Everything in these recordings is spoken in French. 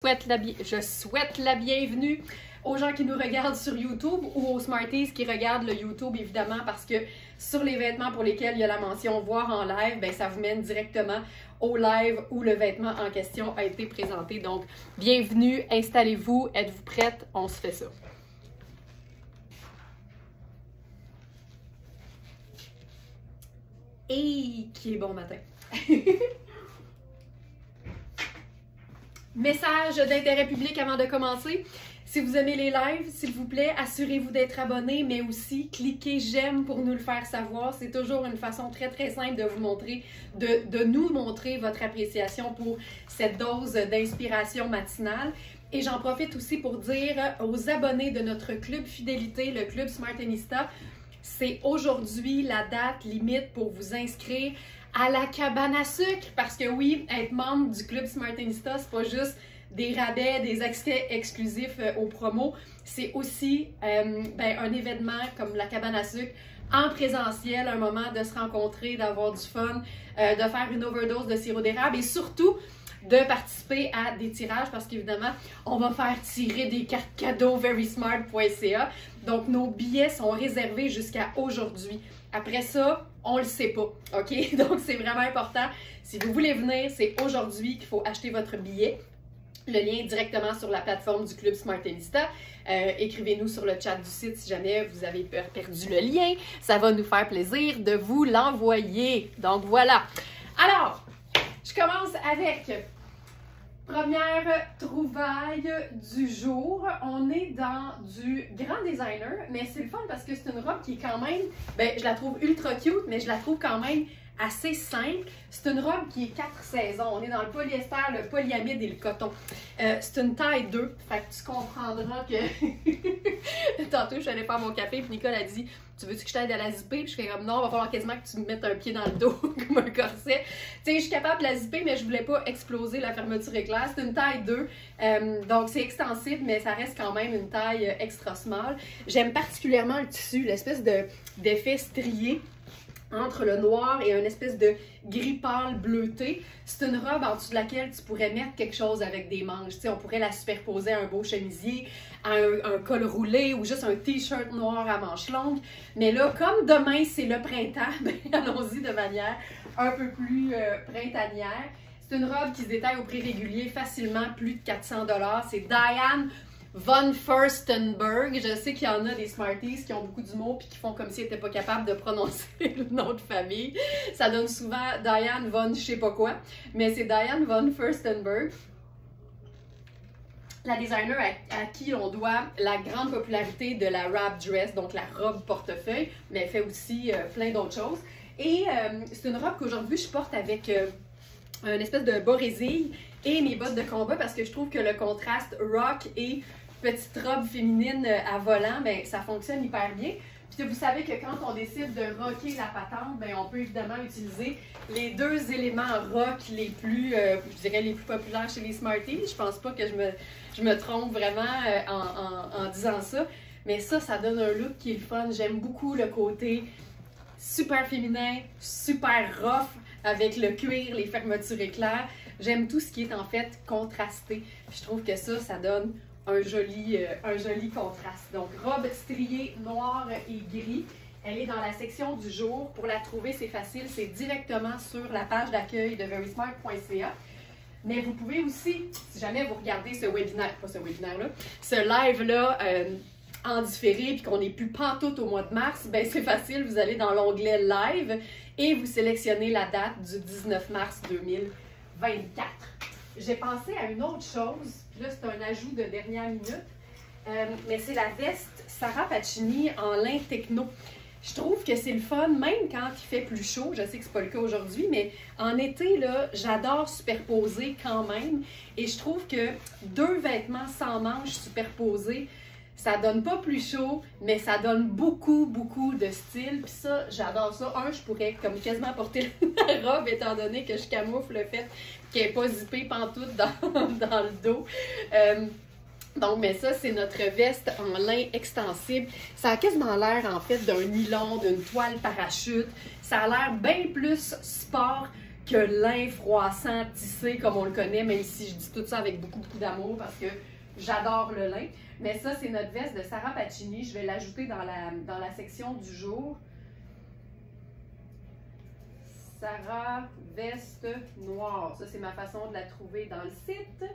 Je souhaite la bienvenue aux gens qui nous regardent sur YouTube ou aux Smarties qui regardent le YouTube, évidemment, parce que sur les vêtements pour lesquels il y a la mention « Voir en live », ben, ça vous mène directement au live où le vêtement en question a été présenté. Donc, bienvenue, installez-vous, êtes-vous prête? On se fait ça. Et qui est bon matin! Message d'intérêt public avant de commencer. Si vous aimez les lives, s'il vous plaît, assurez-vous d'être abonné, mais aussi cliquez j'aime pour nous le faire savoir. C'est toujours une façon très simple de vous montrer, de nous montrer votre appréciation pour cette dose d'inspiration matinale. Et j'en profite aussi pour dire aux abonnés de notre club fidélité, le club Smartenista, c'est aujourd'hui la date limite pour vous inscrire à la cabane à sucre, parce que oui, être membre du club Smartenista, c'est pas juste des rabais, des accès exclusifs aux promos, c'est aussi un événement comme la cabane à sucre en présentiel, un moment de se rencontrer, d'avoir du fun, de faire une overdose de sirop d'érable et surtout de participer à des tirages parce qu'évidemment, on va faire tirer des cartes cadeaux verysmart.ca. Donc, nos billets sont réservés jusqu'à aujourd'hui. Après ça, on le sait pas, OK? Donc, c'est vraiment important. Si vous voulez venir, c'est aujourd'hui qu'il faut acheter votre billet. Le lien est directement sur la plateforme du Club Smartenista. Écrivez-nous sur le chat du site si jamais vous avez perdu le lien. Ça va nous faire plaisir de vous l'envoyer. Donc, voilà. Alors, je commence avec première trouvaille du jour. On est dans du grand designer, mais c'est le fun parce que c'est une robe qui est quand même, je la trouve ultra cute, mais je la trouve quand même assez simple. C'est une robe qui est 4 saisons. On est dans le polyester, le polyamide et le coton. C'est une taille 2, fait que tu comprendras que... Tantôt, je suis allée faire mon café, puis Nicole a dit « Tu veux-tu que je t'aide à la zipper? » Puis je fais comme « Non, il va falloir quasiment que tu me mettes un pied dans le dos, comme un corset. » Tu sais, je suis capable de la zipper, mais je voulais pas exploser la fermeture éclair. C'est une taille 2, donc c'est extensible, mais ça reste quand même une taille extra small. J'aime particulièrement le tissu, l'espèce d'effet strié entre le noir et une espèce de gris pâle bleuté. C'est une robe en dessous de laquelle tu pourrais mettre quelque chose avec des manches. Tu sais, on pourrait la superposer à un beau chemisier, à un col roulé ou juste un t-shirt noir à manches longues. Mais là, comme demain c'est le printemps, allons-y de manière un peu plus printanière. C'est une robe qui se détaille au prix régulier facilement plus de 400 $. C'est Diane von Furstenberg. Je sais qu'il y en a des Smarties qui ont beaucoup d'humour puis qui font comme s'ils n'étaient pas capables de prononcer le nom de famille. Ça donne souvent Diane von je sais pas quoi, mais c'est Diane von Furstenberg, la designer à qui on doit la grande popularité de la wrap dress, donc la robe portefeuille, mais elle fait aussi plein d'autres choses. Et c'est une robe qu'aujourd'hui je porte avec une espèce de bas résille et mes bottes de combat parce que je trouve que le contraste rock et petite robe féminine à volant, ça fonctionne hyper bien. Puis vous savez que quand on décide de rocker la patente, on peut évidemment utiliser les deux éléments rock les plus, je dirais les plus populaires chez les Smarties. Je pense pas que je me trompe vraiment en disant ça. Mais ça donne un look qui est le fun. J'aime beaucoup le côté super féminin, super rough, avec le cuir, les fermetures éclairs. J'aime tout ce qui est en fait contrasté. Je trouve que ça donne un joli contraste. Donc, robe striée noir et gris. Elle est dans la section du jour. Pour la trouver, c'est facile. C'est directement sur la page d'accueil de verysmart.ca. Mais vous pouvez aussi, si jamais vous regardez ce webinaire, pas ce webinaire-là, ce live-là en différé puis qu'on n'est plus pantoute au mois de mars, c'est facile. Vous allez dans l'onglet Live et vous sélectionnez la date du 19 mars 2024. J'ai pensé à une autre chose, puis là c'est un ajout de dernière minute, mais c'est la veste Sarah Pacini en lin techno. Je trouve que c'est le fun, même quand il fait plus chaud, je sais que c'est pas le cas aujourd'hui, mais en été, là, j'adore superposer quand même, et je trouve que deux vêtements sans manches superposés, ça donne pas plus chaud, mais ça donne beaucoup de style. Puis ça, j'adore ça. Je pourrais comme quasiment porter la robe, étant donné que je camoufle le fait qu'elle n'est pas zippée pantoute dans le dos. Donc, mais ça, c'est notre veste en lin extensible. Ça a quasiment l'air, en fait, d'un nylon, d'une toile parachute. Ça a l'air bien plus sport que lin froissant, tissé, comme on le connaît, même si je dis tout ça avec beaucoup, beaucoup d'amour parce que j'adore le lin. Mais ça, c'est notre veste de Sarah Pacini. Je vais l'ajouter dans la section du jour. Sarah, veste noire. Ça, c'est ma façon de la trouver dans le site.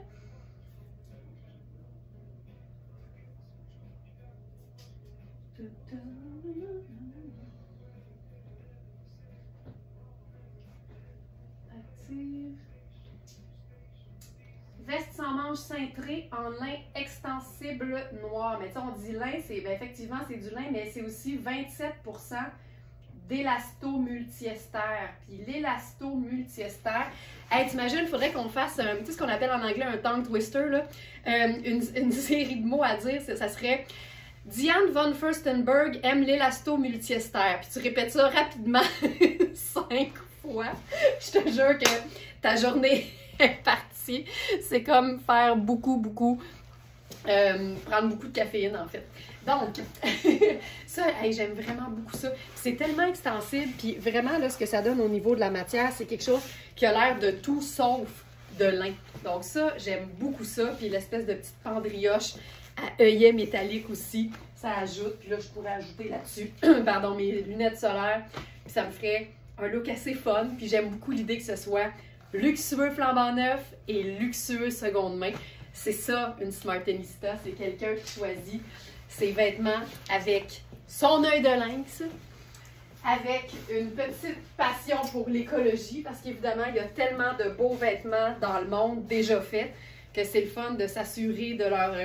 Active. Veste sans manches cintrée en lin extensible noir. Mais tu sais, on dit lin, c'est effectivement c'est du lin, mais c'est aussi 27% d'élasto multiester. Puis l'élasto multiester, hey, t'imagines, il faudrait qu'on fasse tu sais ce qu'on appelle en anglais un tongue twister, là. Une série de mots à dire, ça serait Diane von Furstenberg aime l'élasto multiester. Puis tu répètes ça rapidement 5 fois. Je te jure que ta journée est partie. C'est comme faire beaucoup, prendre beaucoup de caféine en fait. Donc, ça, hey, j'aime vraiment beaucoup ça. C'est tellement extensible, puis vraiment, là, ce que ça donne au niveau de la matière, c'est quelque chose qui a l'air de tout sauf de lin. Donc ça, j'aime beaucoup ça. Puis l'espèce de petite pendrioche à œillet métallique aussi, ça ajoute. Puis là, je pourrais ajouter là-dessus, pardon, mes lunettes solaires. Puis ça me ferait un look assez fun. Puis j'aime beaucoup l'idée que ce soit luxueux flambant neuf et luxueux seconde main. C'est ça, une Smartenista. C'est quelqu'un qui choisit ses vêtements avec son œil de lynx, avec une petite passion pour l'écologie, parce qu'évidemment, il y a tellement de beaux vêtements dans le monde déjà faits que c'est le fun de s'assurer de leur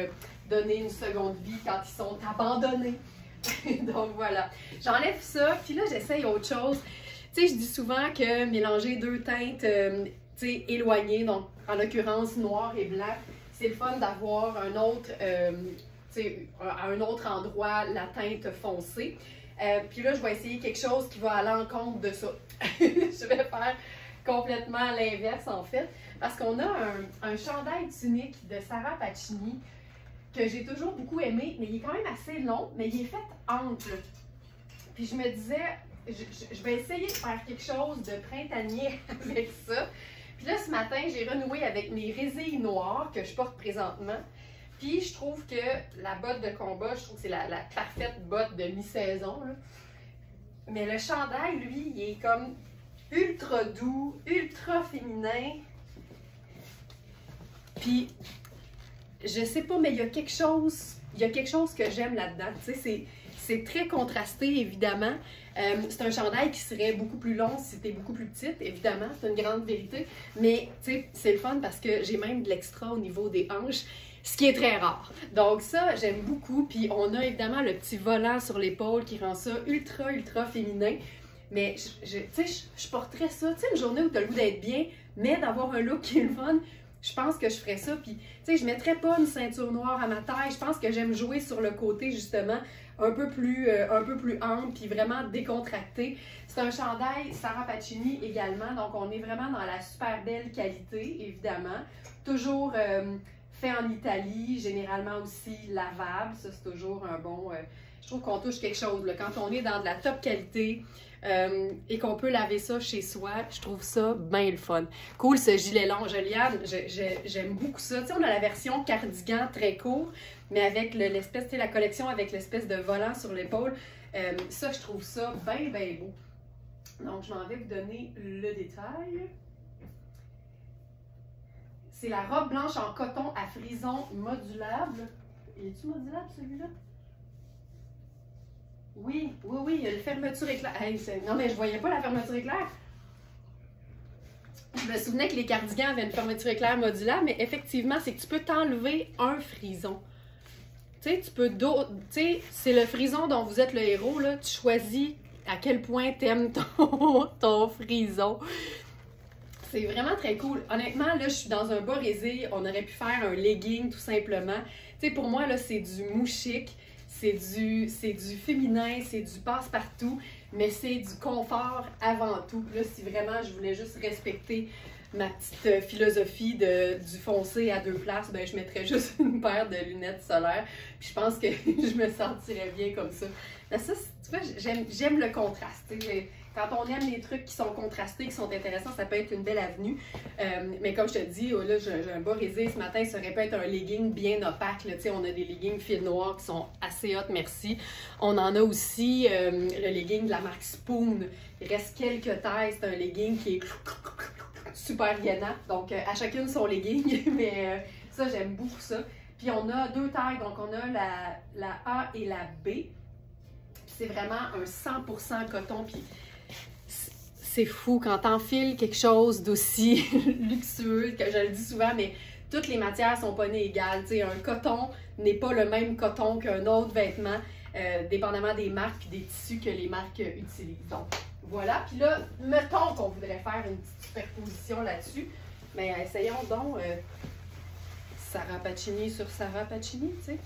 donner une seconde vie quand ils sont abandonnés. Donc voilà, j'enlève ça, puis là, j'essaye autre chose. Tu sais, je dis souvent que mélanger deux teintes éloignées, donc en l'occurrence noir et blanc, c'est le fun d'avoir un autre, à un autre endroit, la teinte foncée. Puis là, je vais essayer quelque chose qui va à l'encontre de ça. Je vais faire complètement l'inverse, en fait, parce qu'on a un chandail tunique de Sarah Pacini que j'ai toujours beaucoup aimé, mais il est quand même assez long, mais il est fait ample. Puis je me disais, je vais essayer de faire quelque chose de printanier avec ça. Puis là, ce matin, j'ai renoué avec mes résilles noires que je porte présentement. Puis je trouve que la botte de combat, je trouve que c'est la parfaite botte de mi-saison. Mais le chandail, lui, il est comme ultra doux, ultra féminin. Puis, je sais pas, mais il y a quelque chose que j'aime là-dedans. Tu sais, c'est très contrasté, évidemment. C'est un chandail qui serait beaucoup plus long si c'était beaucoup plus petite, évidemment, c'est une grande vérité. Mais, tu sais, c'est le fun parce que j'ai même de l'extra au niveau des hanches, ce qui est très rare. Donc ça, j'aime beaucoup. Puis on a évidemment le petit volant sur l'épaule qui rend ça ultra, ultra féminin. Mais, tu sais, je porterais ça, tu sais, une journée où tu as le goût d'être bien, mais d'avoir un look qui est le fun. Je pense que je ferais ça, puis tu sais, je mettrais pas une ceinture noire à ma taille. Je pense que j'aime jouer sur le côté, justement, un peu plus ample, puis vraiment décontracté. C'est un chandail Sarah Pacini également, donc on est vraiment dans la super belle qualité, évidemment. Toujours fait en Italie, généralement aussi lavable, ça c'est toujours un bon... je trouve qu'on touche quelque chose, là. Quand on est dans de la top qualité... et qu'on peut laver ça chez soi, je trouve ça bien le fun. Cool, ce gilet long, j'aime beaucoup ça. Tu sais, on a la version cardigan très court, mais avec l'espèce, tu sais, la collection avec l'espèce de volant sur l'épaule. Ça, je trouve ça bien, bien beau. Donc, je m'en vais vous donner le détail. C'est la robe blanche en coton à frison modulable. Est-tu modulable, celui-là? Oui, il y a la fermeture éclair. Hey, non, mais je voyais pas la fermeture éclair. Je me souvenais que les cardigans avaient une fermeture éclair modulable, mais effectivement, c'est que tu peux t'enlever un frison. Tu sais, c'est le frison dont vous êtes le héros, là. Tu choisis à quel point t'aimes ton frison. C'est vraiment très cool. Honnêtement, là, je suis dans un bas résille. On aurait pu faire un legging, tout simplement. Tu sais, pour moi, là, c'est du mou chic. C'est du féminin, c'est du passe-partout, mais c'est du confort avant tout. Là, si vraiment je voulais juste respecter ma petite philosophie du foncé à deux places, ben je mettrais juste une paire de lunettes solaires. Puis je pense que je me sentirais bien comme ça. Mais ça, tu vois, j'aime le contraste. quand on aime les trucs qui sont contrastés, qui sont intéressants, ça peut être une belle avenue. Mais comme je te dis, là, j'ai un bas résé ce matin, ça aurait pu être un legging bien opaque. Là, on a des leggings fil noir qui sont assez hot, merci. On en a aussi le legging de la marque Spoon. Il reste quelques tailles, c'est un legging qui est super gainant. Donc, à chacune son legging, mais ça, j'aime beaucoup ça. Puis, on a deux tailles, donc on a la A et la B. C'est vraiment un 100% coton, puis c'est fou quand t'enfiles quelque chose d'aussi luxueux, que je le dis souvent, mais toutes les matières sont pas nées égales. T'sais, un coton n'est pas le même coton qu'un autre vêtement, dépendamment des marques et des tissus que les marques utilisent. Donc, voilà. Puis là, mettons qu'on voudrait faire une petite superposition là-dessus, mais essayons donc Sarah Pacini sur Sarah Pacini, tu sais.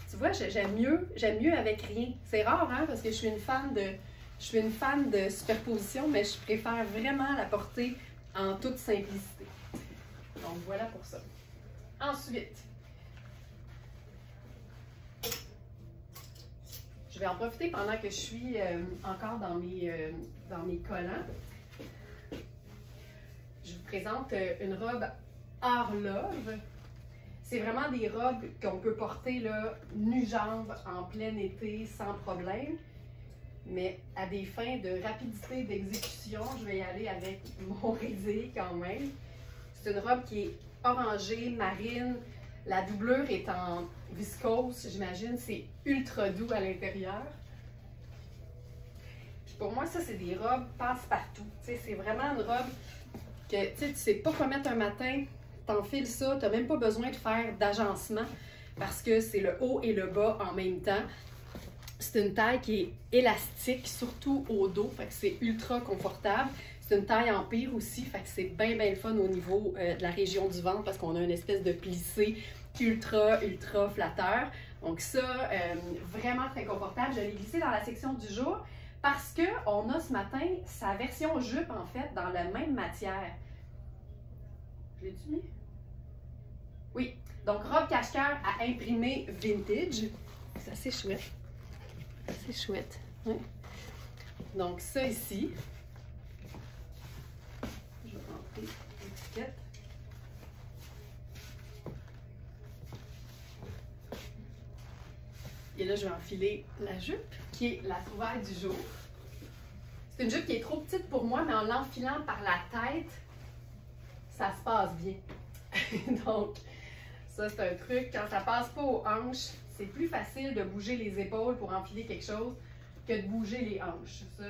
Tu vois, j'aime mieux avec rien. C'est rare, hein, parce que je suis une fan de superposition, mais je préfère vraiment la porter en toute simplicité. Donc, voilà pour ça. Ensuite, je vais en profiter pendant que je suis encore dans mes collants. Je vous présente une robe Horloge. C'est vraiment des robes qu'on peut porter là, nu-jambe en plein été sans problème. Mais à des fins de rapidité d'exécution, je vais y aller avec mon résé quand même. C'est une robe qui est orangée, marine. La doublure est en viscose, j'imagine. C'est ultra doux à l'intérieur. Puis pour moi, ça, c'est des robes passe-partout. C'est vraiment une robe que tu sais pas quoi mettre un matin. T'enfiles ça, tu n'as même pas besoin de faire d'agencement parce que c'est le haut et le bas en même temps. C'est une taille qui est élastique, surtout au dos, fait que c'est ultra confortable. C'est une taille en pire aussi, fait que c'est bien le fun au niveau de la région du ventre parce qu'on a une espèce de plissé ultra flatteur. Donc ça, vraiment très confortable. Je l'ai glissé dans la section du jour parce qu'on a ce matin sa version jupe en fait dans la même matière. Je l'ai-tu mis? Oui, donc robe cache-cœur à imprimer vintage. C'est assez chouette. C'est chouette. Oui. Donc ça ici. Je vais rentrer l'étiquette. Et là, je vais enfiler la jupe, qui est la trouvaille du jour. C'est une jupe qui est trop petite pour moi, mais en l'enfilant par la tête, ça se passe bien. Donc, ça, c'est un truc. Quand ça passe pas aux hanches, c'est plus facile de bouger les épaules pour enfiler quelque chose que de bouger les hanches. Ça,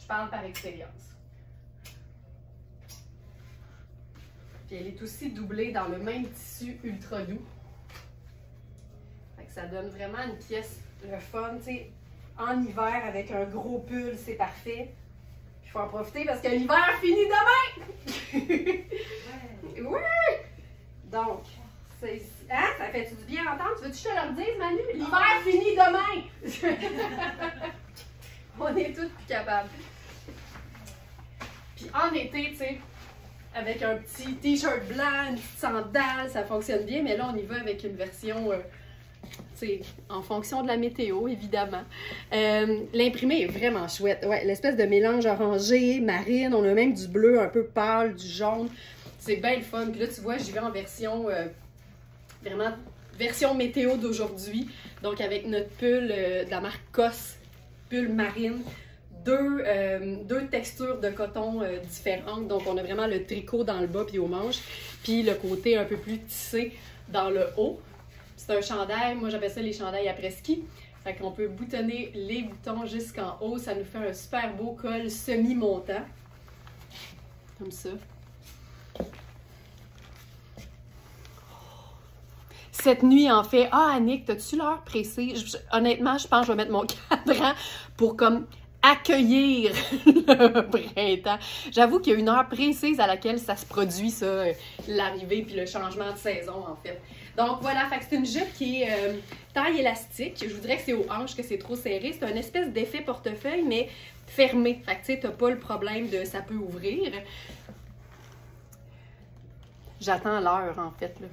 je parle par expérience. Puis elle est aussi doublée dans le même tissu ultra doux. Fait que ça donne vraiment une pièce, le fun, tu sais, en hiver avec un gros pull, c'est parfait. Il faut en profiter parce que l'hiver finit demain! Oui! Donc, c'est ici. Hein? Ça fait-tu du bien entendre? Tu veux-tu que je te le redise, Manu? L'hiver finit demain! On est tous plus capables. Puis en été, tu sais, avec un petit t-shirt blanc, une petite sandale, ça fonctionne bien, mais là, on y va avec une version, tu sais, en fonction de la météo, évidemment. L'imprimé est vraiment chouette. Ouais, l'espèce de mélange orangé, marine, on a même du bleu un peu pâle, du jaune. C'est bien le fun. Puis là, tu vois, j'y vais en version, vraiment, version météo d'aujourd'hui. Donc, avec notre pull de la marque COS, pull marine. Deux textures de coton différentes. Donc, on a vraiment le tricot dans le bas puis aux manches. Puis le côté un peu plus tissé dans le haut. C'est un chandail. Moi, j'appelle ça les chandails après-ski. Fait qu'on peut boutonner les boutons jusqu'en haut. Ça nous fait un super beau col semi-montant. Comme ça. Cette nuit, en fait, ah, Annick, t'as-tu l'heure précise? Honnêtement, je pense que je vais mettre mon cadran pour comme accueillir le printemps. J'avoue qu'il y a une heure précise à laquelle ça se produit, ça, l'arrivée puis le changement de saison, en fait. Donc voilà, fait que c'est une jupe qui est taille élastique. Je voudrais que c'est aux hanches, que c'est trop serré. C'est un espèce d'effet portefeuille, mais fermé. Fait que tu sais, t'as pas le problème de ça peut ouvrir. J'attends l'heure, en fait. Là.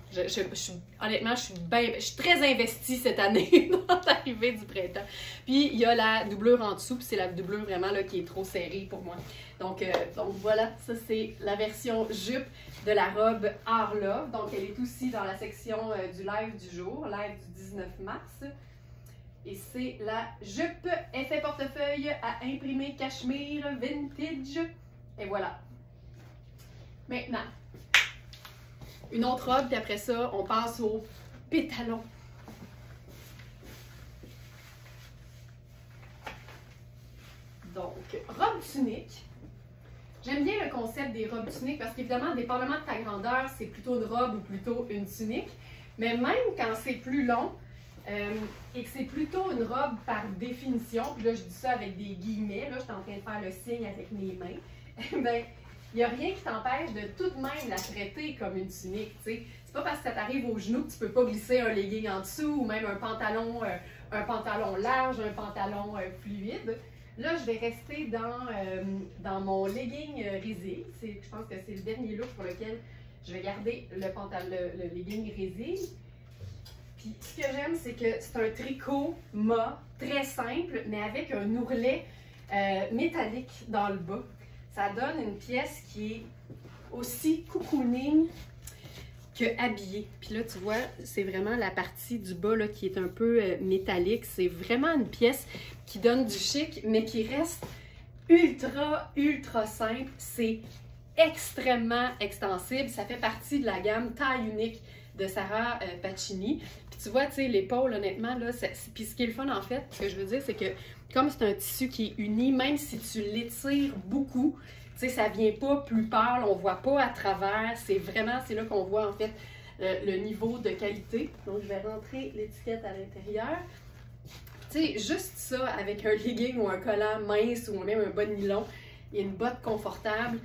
Honnêtement, je suis très investie cette année dans l'arrivée du printemps. Puis, il y a la doublure en dessous, puis c'est la doublure vraiment là, qui est trop serrée pour moi. Donc voilà, ça c'est la version jupe de la robe Our Love. Donc, elle est aussi dans la section du live du jour, live du 19 mars. Et c'est la jupe effet portefeuille à imprimer cachemire vintage. Et voilà. Maintenant, une autre robe, puis après ça, on passe au pétalon. Donc, robe tunique. J'aime bien le concept des robes tuniques parce qu'évidemment, dépendamment de ta grandeur, c'est plutôt une robe ou plutôt une tunique. Mais même quand c'est plus long et que c'est plutôt une robe par définition, puis là, je dis ça avec des guillemets, là, je suis en train de faire le signe avec mes mains, bien, il n'y a rien qui t'empêche de tout de même la traiter comme une tunique, tu sais. C'est pas parce que ça t'arrive aux genoux que tu peux pas glisser un legging en dessous ou même un pantalon large, un pantalon fluide. Là, je vais rester dans mon legging résille. Je pense que c'est le dernier look pour lequel je vais garder le legging résille. Puis, ce que j'aime, c'est que c'est un tricot mat, très simple, mais avec un ourlet métallique dans le bas. Ça donne une pièce qui est aussi cocooning que habillée. Puis là, tu vois, c'est vraiment la partie du bas là, qui est un peu métallique. C'est vraiment une pièce qui donne du chic, mais qui reste ultra simple. C'est extrêmement extensible. Ça fait partie de la gamme taille unique de Sarah Pacini. Puis tu vois, tu sais, l'épaule, honnêtement, là, puis ce qui est le fun, en fait, ce que je veux dire, c'est que comme c'est un tissu qui est uni, même si tu l'étires beaucoup, tu sais, ça vient pas plus pâle, on voit pas à travers. C'est là qu'on voit, en fait, le niveau de qualité. Donc, je vais rentrer l'étiquette à l'intérieur. Tu sais, juste ça, avec un legging ou un collant mince ou même un bas de nylon et une botte confortable,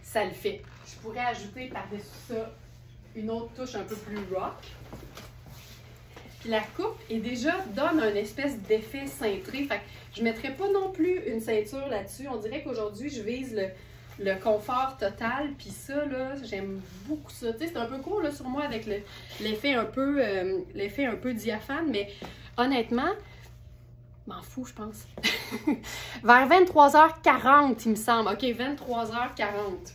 ça le fait. Je pourrais ajouter par-dessus ça une autre touche un peu plus rock. Puis la coupe donne un espèce d'effet cintré. Fait que je ne mettrais pas non plus une ceinture là-dessus. On dirait qu'aujourd'hui, je vise le confort total. Puis ça, là, j'aime beaucoup ça. Tu sais, c'est un peu court là, sur moi avec l'effet un peu diaphane. Mais honnêtement, m'en fous, je pense. Vers 23h40, il me semble. OK, 23h40.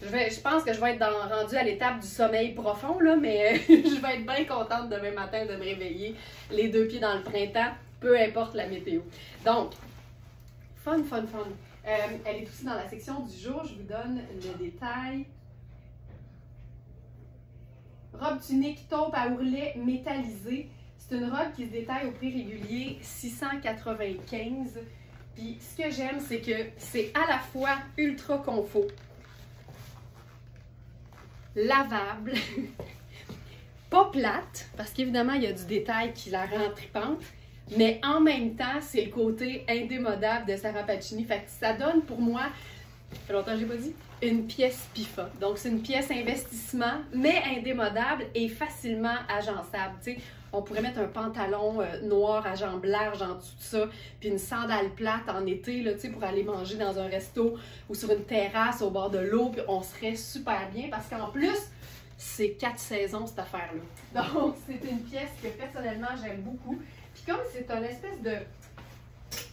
Je pense que je vais être rendue à l'étape du sommeil profond, là, mais je vais être bien contente demain matin de me réveiller les deux pieds dans le printemps, peu importe la météo. Donc, fun. Elle est aussi dans la section du jour. Je vous donne le détail. Robe tunique taupe à ourlet métallisé. C'est une robe qui se détaille au prix régulier 695. Puis ce que j'aime, c'est que c'est à la fois ultra confort, lavable, pas plate, parce qu'évidemment, il y a du détail qui la rend tripante, mais en même temps, c'est le côté indémodable de Sarah Pacini. Fait que ça donne pour moi, ça fait longtemps que je l'ai pas dit, une pièce PIFA. Donc, c'est une pièce investissement, mais indémodable et facilement agençable. Tu sais, on pourrait mettre un pantalon noir à jambes larges en dessous de ça, puis une sandale plate en été, là, tu sais, pour aller manger dans un resto ou sur une terrasse au bord de l'eau, puis on serait super bien parce qu'en plus, c'est 4 saisons cette affaire-là. Donc, c'est une pièce que personnellement, j'aime beaucoup. Puis comme c'est une espèce de...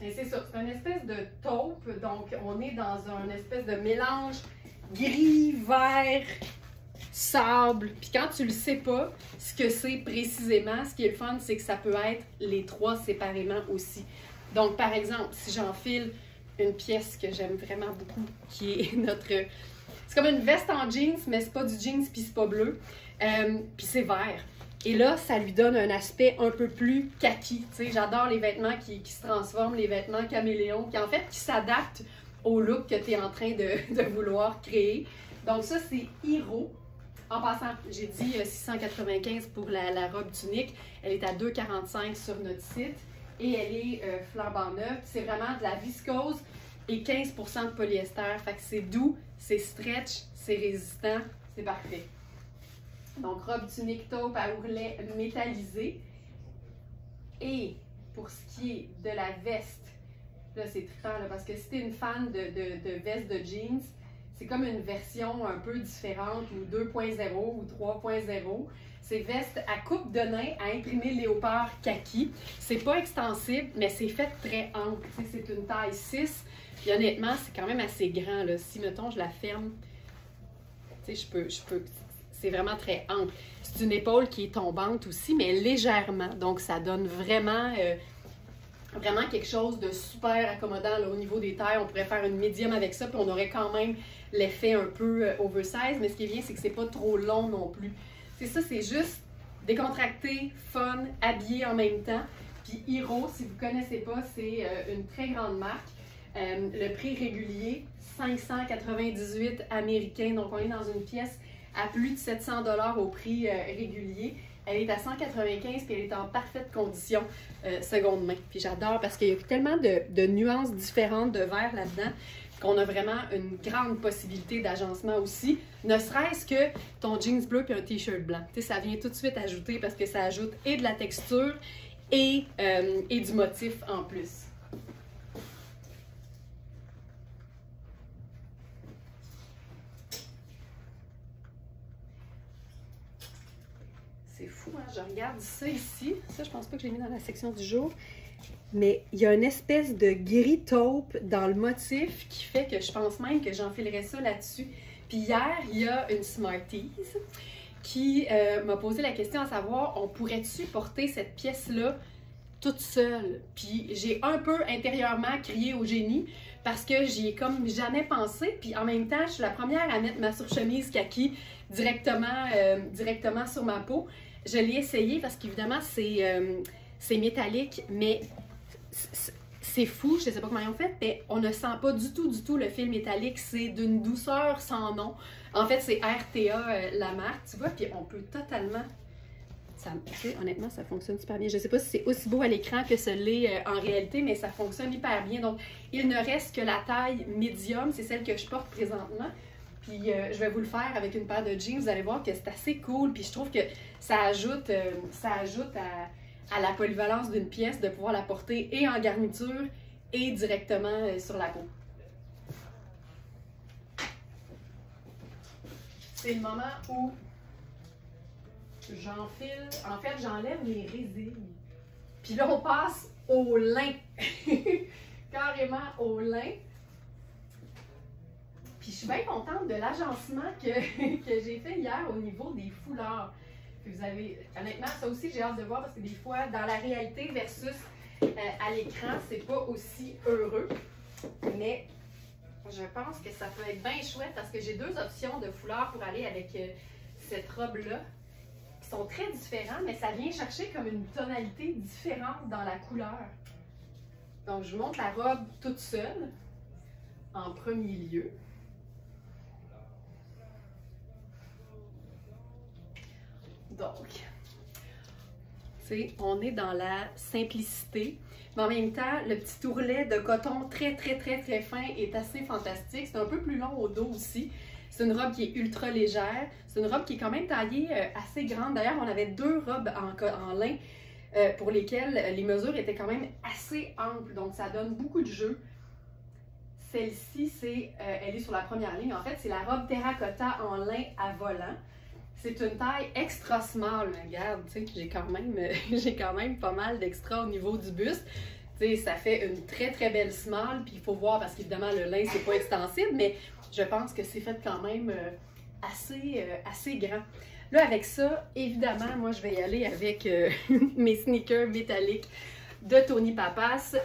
C'est ça, c'est une espèce de taupe, donc on est dans un espèce de mélange gris, vert, sable. Puis quand tu le sais pas, ce que c'est précisément, ce qui est le fun, c'est que ça peut être les trois séparément aussi. Donc par exemple, si j'enfile une pièce que j'aime vraiment beaucoup, qui est notre... C'est comme une veste en jeans, mais c'est pas du jeans puis c'est pas bleu. Puis c'est vert. Et là, ça lui donne un aspect un peu plus kaki. Tu sais, j'adore les vêtements qui se transforment, les vêtements caméléons, qui en fait qui s'adaptent au look que tu es en train de vouloir créer. Donc ça, c'est Hiro. En passant, j'ai dit 695 pour la robe tunique. Elle est à 2,45 sur notre site. Et elle est flambant neuve. C'est vraiment de la viscose et 15% de polyester. Fait que c'est doux, c'est stretch, c'est résistant, c'est parfait. Donc, robe tunique taupe à ourlet métallisé. Et pour ce qui est de la veste, là, c'est trippant, là, parce que si tu es une fan de veste de jeans, C'est comme une version un peu différente, ou 2.0 ou 3.0. C'est veste à coupe de nain à imprimé léopard kaki. C'est pas extensible, mais c'est fait très ample. C'est une taille 6. Puis honnêtement, c'est quand même assez grand, là. Si, mettons, je la ferme, tu sais, je peux. C'est vraiment très ample. C'est une épaule qui est tombante aussi, mais légèrement. Donc, ça donne vraiment, vraiment quelque chose de super accommodant là, au niveau des tailles. On pourrait faire une médium avec ça, puis on aurait quand même l'effet un peu oversize. Mais ce qui est bien, c'est que c'est pas trop long non plus. C'est ça, c'est juste décontracté, fun, habillé en même temps. Puis Hiro, si vous ne connaissez pas, c'est une très grande marque. Le prix régulier, 598 américains. Donc, on est dans une pièce à plus de 700 $ au prix régulier. Elle est à 195 puis elle est en parfaite condition seconde main. Puis j'adore parce qu'il y a tellement de nuances différentes de verre là-dedans qu'on a vraiment une grande possibilité d'agencement aussi, ne serait-ce que ton jeans bleu puis un t-shirt blanc. Tu sais, ça vient tout de suite ajouter parce que ça ajoute et de la texture et du motif en plus. C'est fou, hein? Je regarde ça ici. Ça, je pense pas que je l'ai mis dans la section du jour. Mais il y a une espèce de gris taupe dans le motif qui fait que je pense même que j'enfilerais ça là-dessus. Puis hier, il y a une Smarties qui m'a posé la question à savoir, on pourrait-tu porter cette pièce-là toute seule? Puis j'ai un peu intérieurement crié au génie parce que j'y ai comme jamais pensé. Puis en même temps, je suis la première à mettre ma surchemise kaki directement sur ma peau. Je l'ai essayé parce qu'évidemment, c'est métallique, mais c'est fou, je ne sais pas comment ils ont fait, mais on ne sent pas du tout le fil métallique. C'est d'une douceur sans nom. En fait, c'est RTA la marque, tu vois, puis on peut totalement... Ça, honnêtement, ça fonctionne super bien. Je ne sais pas si c'est aussi beau à l'écran que ce l'est en réalité, mais ça fonctionne hyper bien. Donc, il ne reste que la taille médium, c'est celle que je porte présentement. Puis, je vais vous le faire avec une paire de jeans. Vous allez voir que c'est assez cool. Puis, je trouve que ça ajoute à la polyvalence d'une pièce de pouvoir la porter et en garniture et directement sur la peau. C'est le moment où j'enfile, en fait j'enlève les résilles. Puis là on passe au lin, carrément au lin. Puis je suis bien contente de l'agencement que j'ai fait hier au niveau des foulards. Vous avez, honnêtement, ça aussi j'ai hâte de voir parce que des fois, dans la réalité versus à l'écran, c'est pas aussi heureux. Mais je pense que ça peut être bien chouette parce que j'ai deux options de foulard pour aller avec cette robe-là qui sont très différentes, mais ça vient chercher comme une tonalité différente dans la couleur. Donc, je vous montre la robe toute seule en premier lieu. Donc, on est dans la simplicité, mais en même temps, le petit ourlet de coton très fin est assez fantastique. C'est un peu plus long au dos aussi. C'est une robe qui est ultra légère. C'est une robe qui est quand même taillée assez grande. D'ailleurs, on avait deux robes en lin pour lesquelles les mesures étaient quand même assez amples. Donc, ça donne beaucoup de jeu. Celle-ci, elle est sur la première ligne. En fait, c'est la robe terracotta en lin à volant. C'est une taille extra small, regarde, tu sais, j'ai quand même pas mal d'extra au niveau du buste. Tu sais, ça fait une très belle small, puis il faut voir parce qu'évidemment le lin c'est pas extensible, mais je pense que c'est fait quand même assez grand. Là avec ça, évidemment, moi je vais y aller avec mes sneakers métalliques de Tony Papas.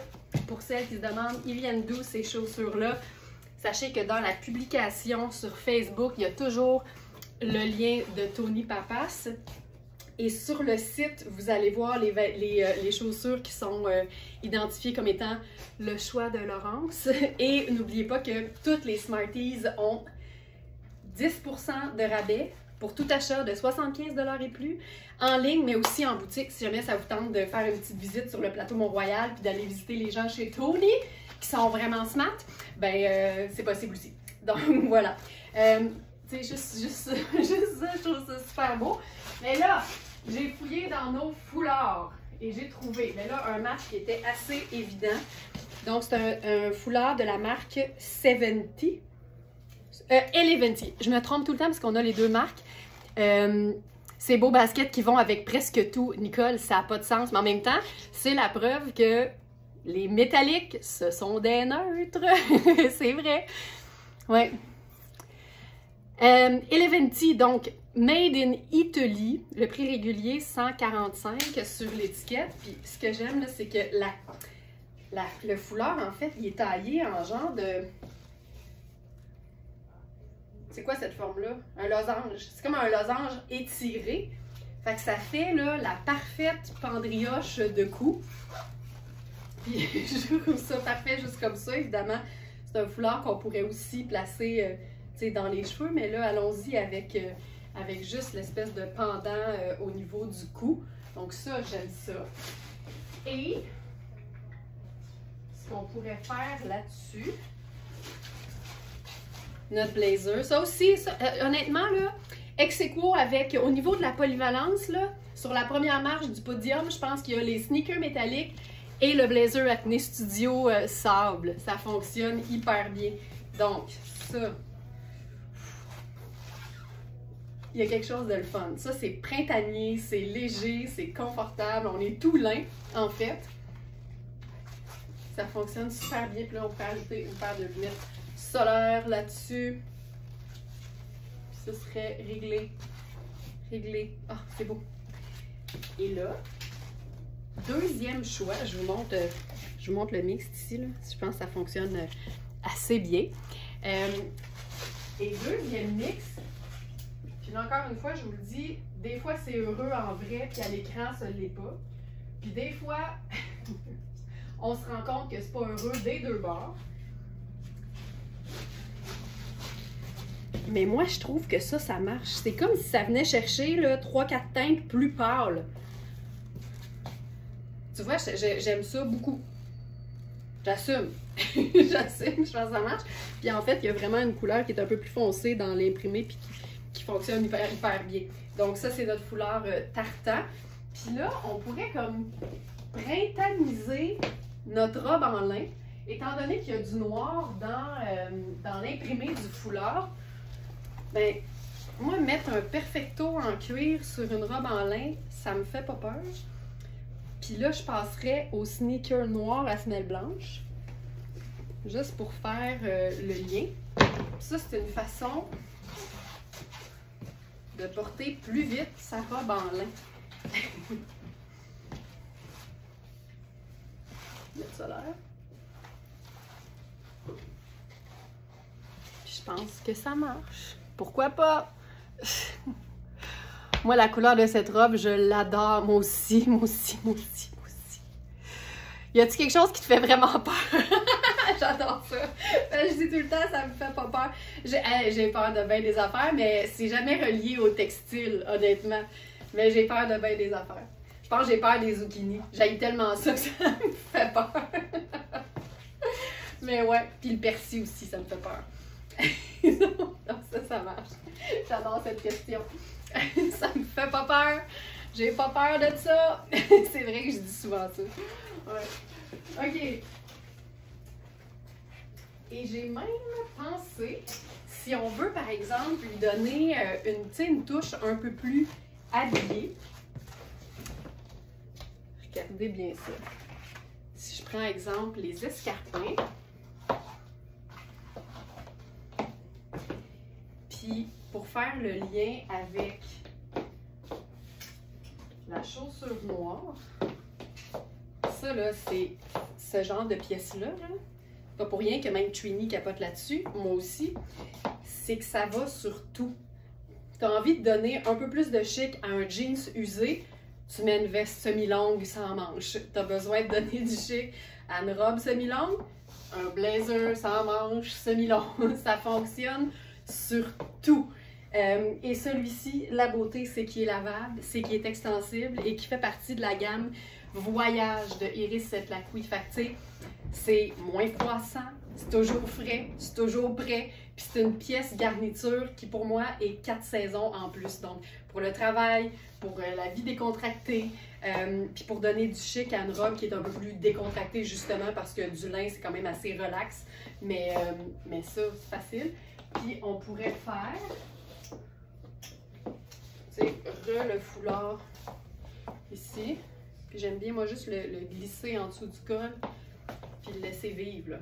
Pour celles qui se demandent, ils viennent d'où ces chaussures-là? Sachez que dans la publication sur Facebook, il y a toujours le lien de Tony Papas. Et sur le site, vous allez voir les chaussures qui sont identifiées comme étant le choix de Laurence. Et n'oubliez pas que toutes les Smarties ont 10% de rabais pour tout achat de 75 $ et plus, en ligne, mais aussi en boutique, si jamais ça vous tente de faire une petite visite sur le plateau Mont-Royal puis d'aller visiter les gens chez Tony, qui sont vraiment smart, ben c'est possible aussi. Donc voilà. Tu sais, juste ça, je trouve ça super beau. Mais là, j'ai fouillé dans nos foulards et j'ai trouvé, mais là, un match qui était assez évident. Donc, c'est un foulard de la marque 70. Eleventy. Je me trompe tout le temps parce qu'on a les deux marques. Ces beaux baskets qui vont avec presque tout. Nicole, ça n'a pas de sens. Mais en même temps, c'est la preuve que les métalliques, ce sont des neutres. C'est vrai. Ouais. Eleventy, donc, Made in Italy. Le prix régulier, 145 sur l'étiquette. Puis ce que j'aime, c'est que le foulard, en fait, il est taillé en genre de... C'est quoi cette forme-là? Un losange. C'est comme un losange étiré. Fait que ça fait là, la parfaite pendrioche de cou. Puis je trouve ça parfait juste comme ça. Évidemment, c'est un foulard qu'on pourrait aussi placer dans les cheveux. Mais là, allons-y avec juste l'espèce de pendant au niveau du cou. Donc ça, j'aime ça. Et ce qu'on pourrait faire là-dessus... Notre blazer. Ça aussi, honnêtement, là, ex-aequo avec, au niveau de la polyvalence, là, sur la première marche du podium, je pense qu'il y a les sneakers métalliques et le blazer Acne Studio sable. Ça fonctionne hyper bien. Donc, ça, il y a quelque chose de le fun. Ça, c'est printanier, c'est léger, c'est confortable. On est tout lin, en fait. Ça fonctionne super bien. Puis là, on peut ajouter une paire de lunettes solaire là-dessus. Ce serait réglé. Réglé. Ah, c'est beau. Et là, deuxième choix, je vous montre le mix ici. Là. Je pense que ça fonctionne assez bien. Et deuxième mix, puis là encore une fois, je vous le dis, des fois c'est heureux en vrai, puis à l'écran, ça ne l'est pas. Puis des fois, on se rend compte que c'est pas heureux des deux bords. Mais moi, je trouve que ça marche. C'est comme si ça venait chercher 3-4 teintes plus pâles. Tu vois, j'aime ça beaucoup. J'assume. J'assume, je pense que ça marche. Puis en fait, il y a vraiment une couleur qui est un peu plus foncée dans l'imprimé puis qui fonctionne hyper bien. Donc ça, c'est notre foulard tartan. Puis là, on pourrait comme printaniser notre robe en lin. Étant donné qu'il y a du noir dans l'imprimé du foulard, ben, moi, mettre un perfecto en cuir sur une robe en lin, ça me fait pas peur. Puis là, je passerais au sneaker noir à semelle blanche, juste pour faire le lien. Ça, c'est une façon de porter plus vite sa robe en lin. Mettre ça l'air. Puis je pense que ça marche. Pourquoi pas? Moi, la couleur de cette robe, je l'adore. Moi aussi. Y a-t-il quelque chose qui te fait vraiment peur? J'adore ça. Je dis tout le temps, ça me fait pas peur. J'ai peur de bien des affaires, mais c'est jamais relié au textile, honnêtement. Mais j'ai peur de bien des affaires. Je pense que j'ai peur des zucchini. J'haïs tellement ça que ça me fait peur. Mais ouais, puis le persil aussi, ça me fait peur. Donc ça marche. J'adore cette question. Ça me fait pas peur. J'ai pas peur de ça. C'est vrai que je dis souvent ça. Ouais. OK. Et j'ai même pensé, si on veut par exemple lui donner une touche un peu plus habillée. Regardez bien ça. Si je prends exemple les escarpins. Puis, pour faire le lien avec la chaussure noire, ça là, c'est ce genre de pièce-là. Pas pour rien que même Trini capote là-dessus, moi aussi. C'est que ça va sur tout. Tu as envie de donner un peu plus de chic à un jeans usé, tu mets une veste semi-longue sans manches. Tu as besoin de donner du chic à une robe semi-longue, un blazer sans manches semi-long. Ça fonctionne sur tout. Et celui-ci, la beauté, c'est qu'il est lavable, c'est qu'il est extensible et qui fait partie de la gamme Voyage de Iris Lacouille. Fait que, tu sais, c'est moins froissant, c'est toujours frais, c'est toujours prêt. Puis c'est une pièce garniture qui, pour moi, est 4 saisons en plus. Donc, pour le travail, pour la vie décontractée, puis pour donner du chic à une robe qui est un peu plus décontractée, justement, parce que du lin, c'est quand même assez relax. Mais ça, c'est facile. Puis on pourrait faire, tu sais, le foulard ici. Puis j'aime bien, moi, juste le glisser en dessous du col, puis le laisser vivre, là.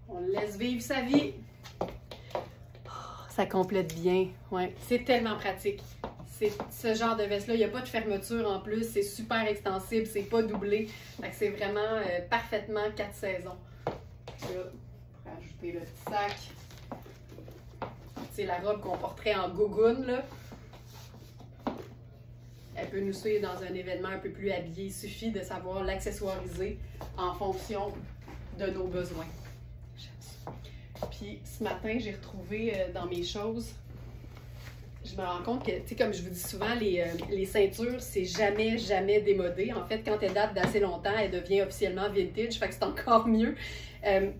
On le laisse vivre sa vie. Oh, ça complète bien, ouais. C'est tellement pratique. C'est ce genre de veste-là, il n'y a pas de fermeture en plus, c'est super extensible, c'est pas doublé. Fait que c'est vraiment parfaitement 4 saisons. Là, pour ajouter le petit sac. C'est la robe qu'on porterait en gougoune, là. Elle peut nous suivre dans un événement un peu plus habillé. Il suffit de savoir l'accessoiriser en fonction de nos besoins. J'aime ça. Puis ce matin, j'ai retrouvé dans mes choses, je me rends compte que, tu sais, comme je vous dis souvent, les ceintures, c'est jamais démodé. En fait, quand elles datent d'assez longtemps, elles deviennent officiellement vintage, fait que c'est encore mieux.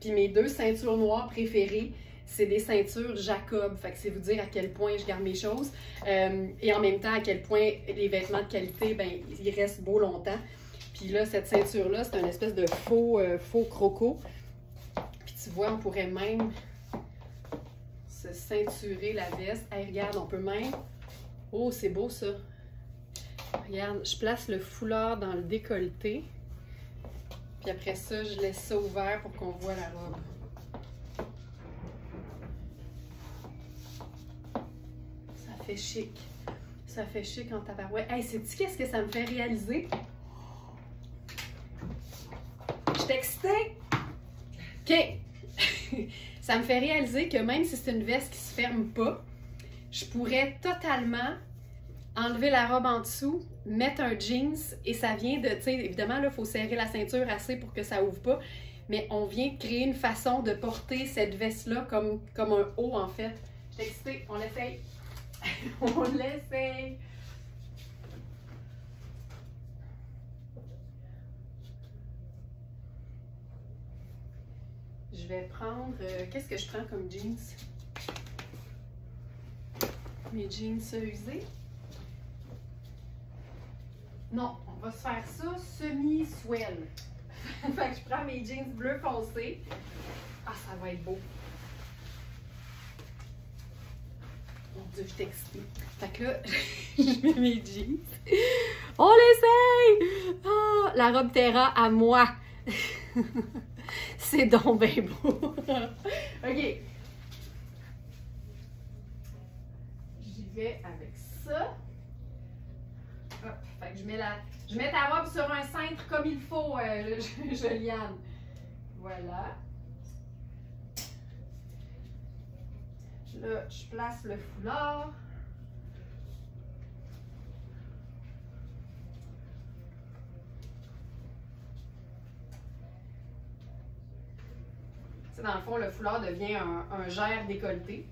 Puis mes 2 ceintures noires préférées, c'est des ceintures Jacob. Fait que c'est vous dire à quel point je garde mes choses. Et en même temps, à quel point les vêtements de qualité, ben, ils restent beaux longtemps. Puis là, cette ceinture-là, c'est une espèce de faux croco. Puis tu vois, on pourrait même se ceinturer la veste. Hey, regarde, on peut même... Oh, c'est beau ça! Regarde, je place le foulard dans le décolleté. Puis après ça, je laisse ça ouvert pour qu'on voit la robe. Ça fait chic. Ça fait chic en tabarouette. Hey, sais-tu qu'est-ce que ça me fait réaliser? Je suis excitée! OK! Ça me fait réaliser que même si c'est une veste qui se ferme pas, je pourrais totalement enlever la robe en dessous, mettre un jeans et ça vient de, tu sais, évidemment, là, il faut serrer la ceinture assez pour que ça ouvre pas, mais on vient de créer une façon de porter cette veste-là comme un haut, en fait. Je suis excitée, on l'essaye. On l'essaye. Je vais prendre... qu'est-ce que je prends comme jeans? Mes jeans usés. Non, on va se faire ça semi-swell. Fait que je prends mes jeans bleu foncé. Ah, ça va être beau. Mon Dieu, je suis excitée. Fait que là, je mets mes jeans. On l'essaye! Oh, la robe Terra à moi. C'est donc bien beau. OK. J'y vais avec ça. Hop. Fait que je mets ta robe sur un cintre comme il faut, Joliane. Voilà. Là, je place le foulard. Tu sais, dans le fond, le foulard devient un gerre décolleté.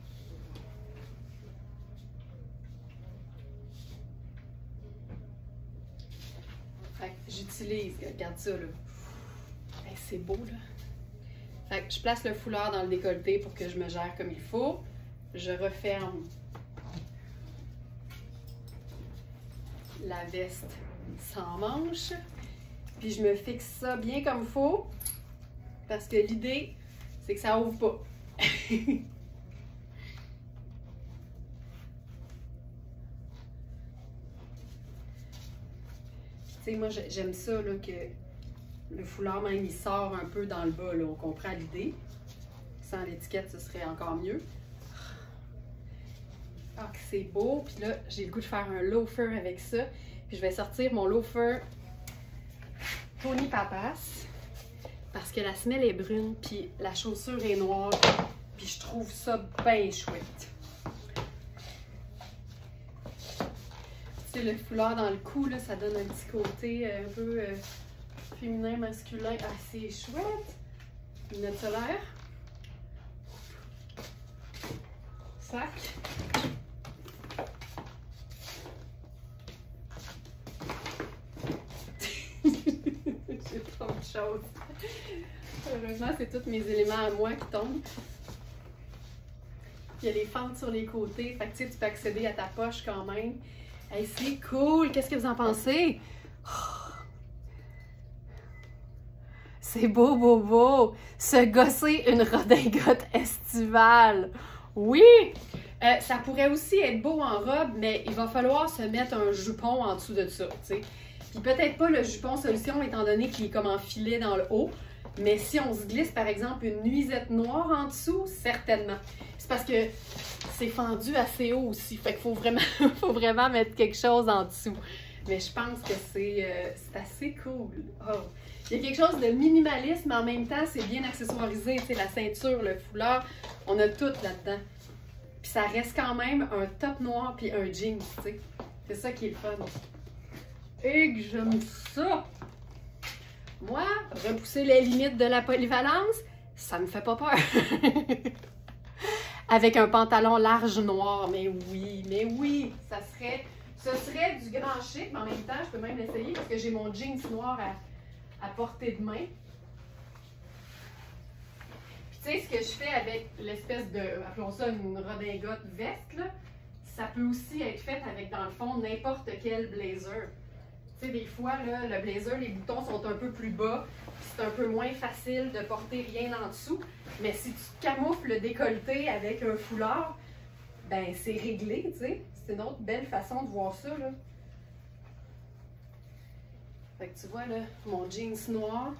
Fait que j'utilise, regarde ça là. Hey, c'est beau là. Fait que je place le foulard dans le décolleté pour que je me gère comme il faut. Je referme la veste sans manche. Puis je me fixe ça bien comme il faut. Parce que l'idée, c'est que ça ouvre pas. Tu sais, moi, j'aime ça, là, que le foulard, même, il sort un peu dans le bas, là. On comprend l'idée. Sans l'étiquette, ce serait encore mieux. Ah, que c'est beau. Puis là, j'ai le goût de faire un loafer avec ça. Puis je vais sortir mon loafer Tony Papas. Parce que la semelle est brune, puis la chaussure est noire. Puis je trouve ça bien chouette. Tu sais, le foulard dans le cou, là, ça donne un petit côté un peu féminin, masculin, assez chouette. Lunettes solaires. Sac. J'ai trop de choses. Heureusement, c'est tous mes éléments à moi qui tombent. Il y a les fentes sur les côtés. Fait que tu sais, tu peux accéder à ta poche quand même. Hey, c'est cool! Qu'est-ce que vous en pensez? Oh. C'est beau, beau, beau! Se gosser une redingote estivale! Oui! Ça pourrait aussi être beau en robe, mais il va falloir se mettre un jupon en dessous de ça, tu sais. Puis peut-être pas le jupon solution, étant donné qu'il est comme en filet dans le haut. Mais si on se glisse, par exemple, une nuisette noire en dessous, certainement. C'est parce que c'est fendu assez haut aussi. Fait qu'il faut vraiment mettre quelque chose en dessous. Mais je pense que c'est assez cool. Oh. Il y a quelque chose de minimaliste, mais en même temps, c'est bien accessoirisé. Tu sais, la ceinture, le foulard, on a tout là-dedans. Puis ça reste quand même un top noir puis un jean, tu sais. C'est ça qui est le fun. Et que j'aime ça! Moi, repousser les limites de la polyvalence, ça me fait pas peur. Avec un pantalon large noir, mais oui, ce serait du grand chic, mais en même temps, je peux même l'essayer parce que j'ai mon jeans noir à portée de main. Puis tu sais, ce que je fais avec l'espèce de, appelons ça une redingote veste, là, ça peut aussi être fait avec, dans le fond, n'importe quel blazer. Tu sais, des fois, là, le blazer, les boutons sont un peu plus bas, c'est un peu moins facile de porter rien en dessous. Mais si tu camoufles le décolleté avec un foulard, ben c'est réglé, tu sais. C'est une autre belle façon de voir ça, là. Fait que tu vois, là, mon jeans noir.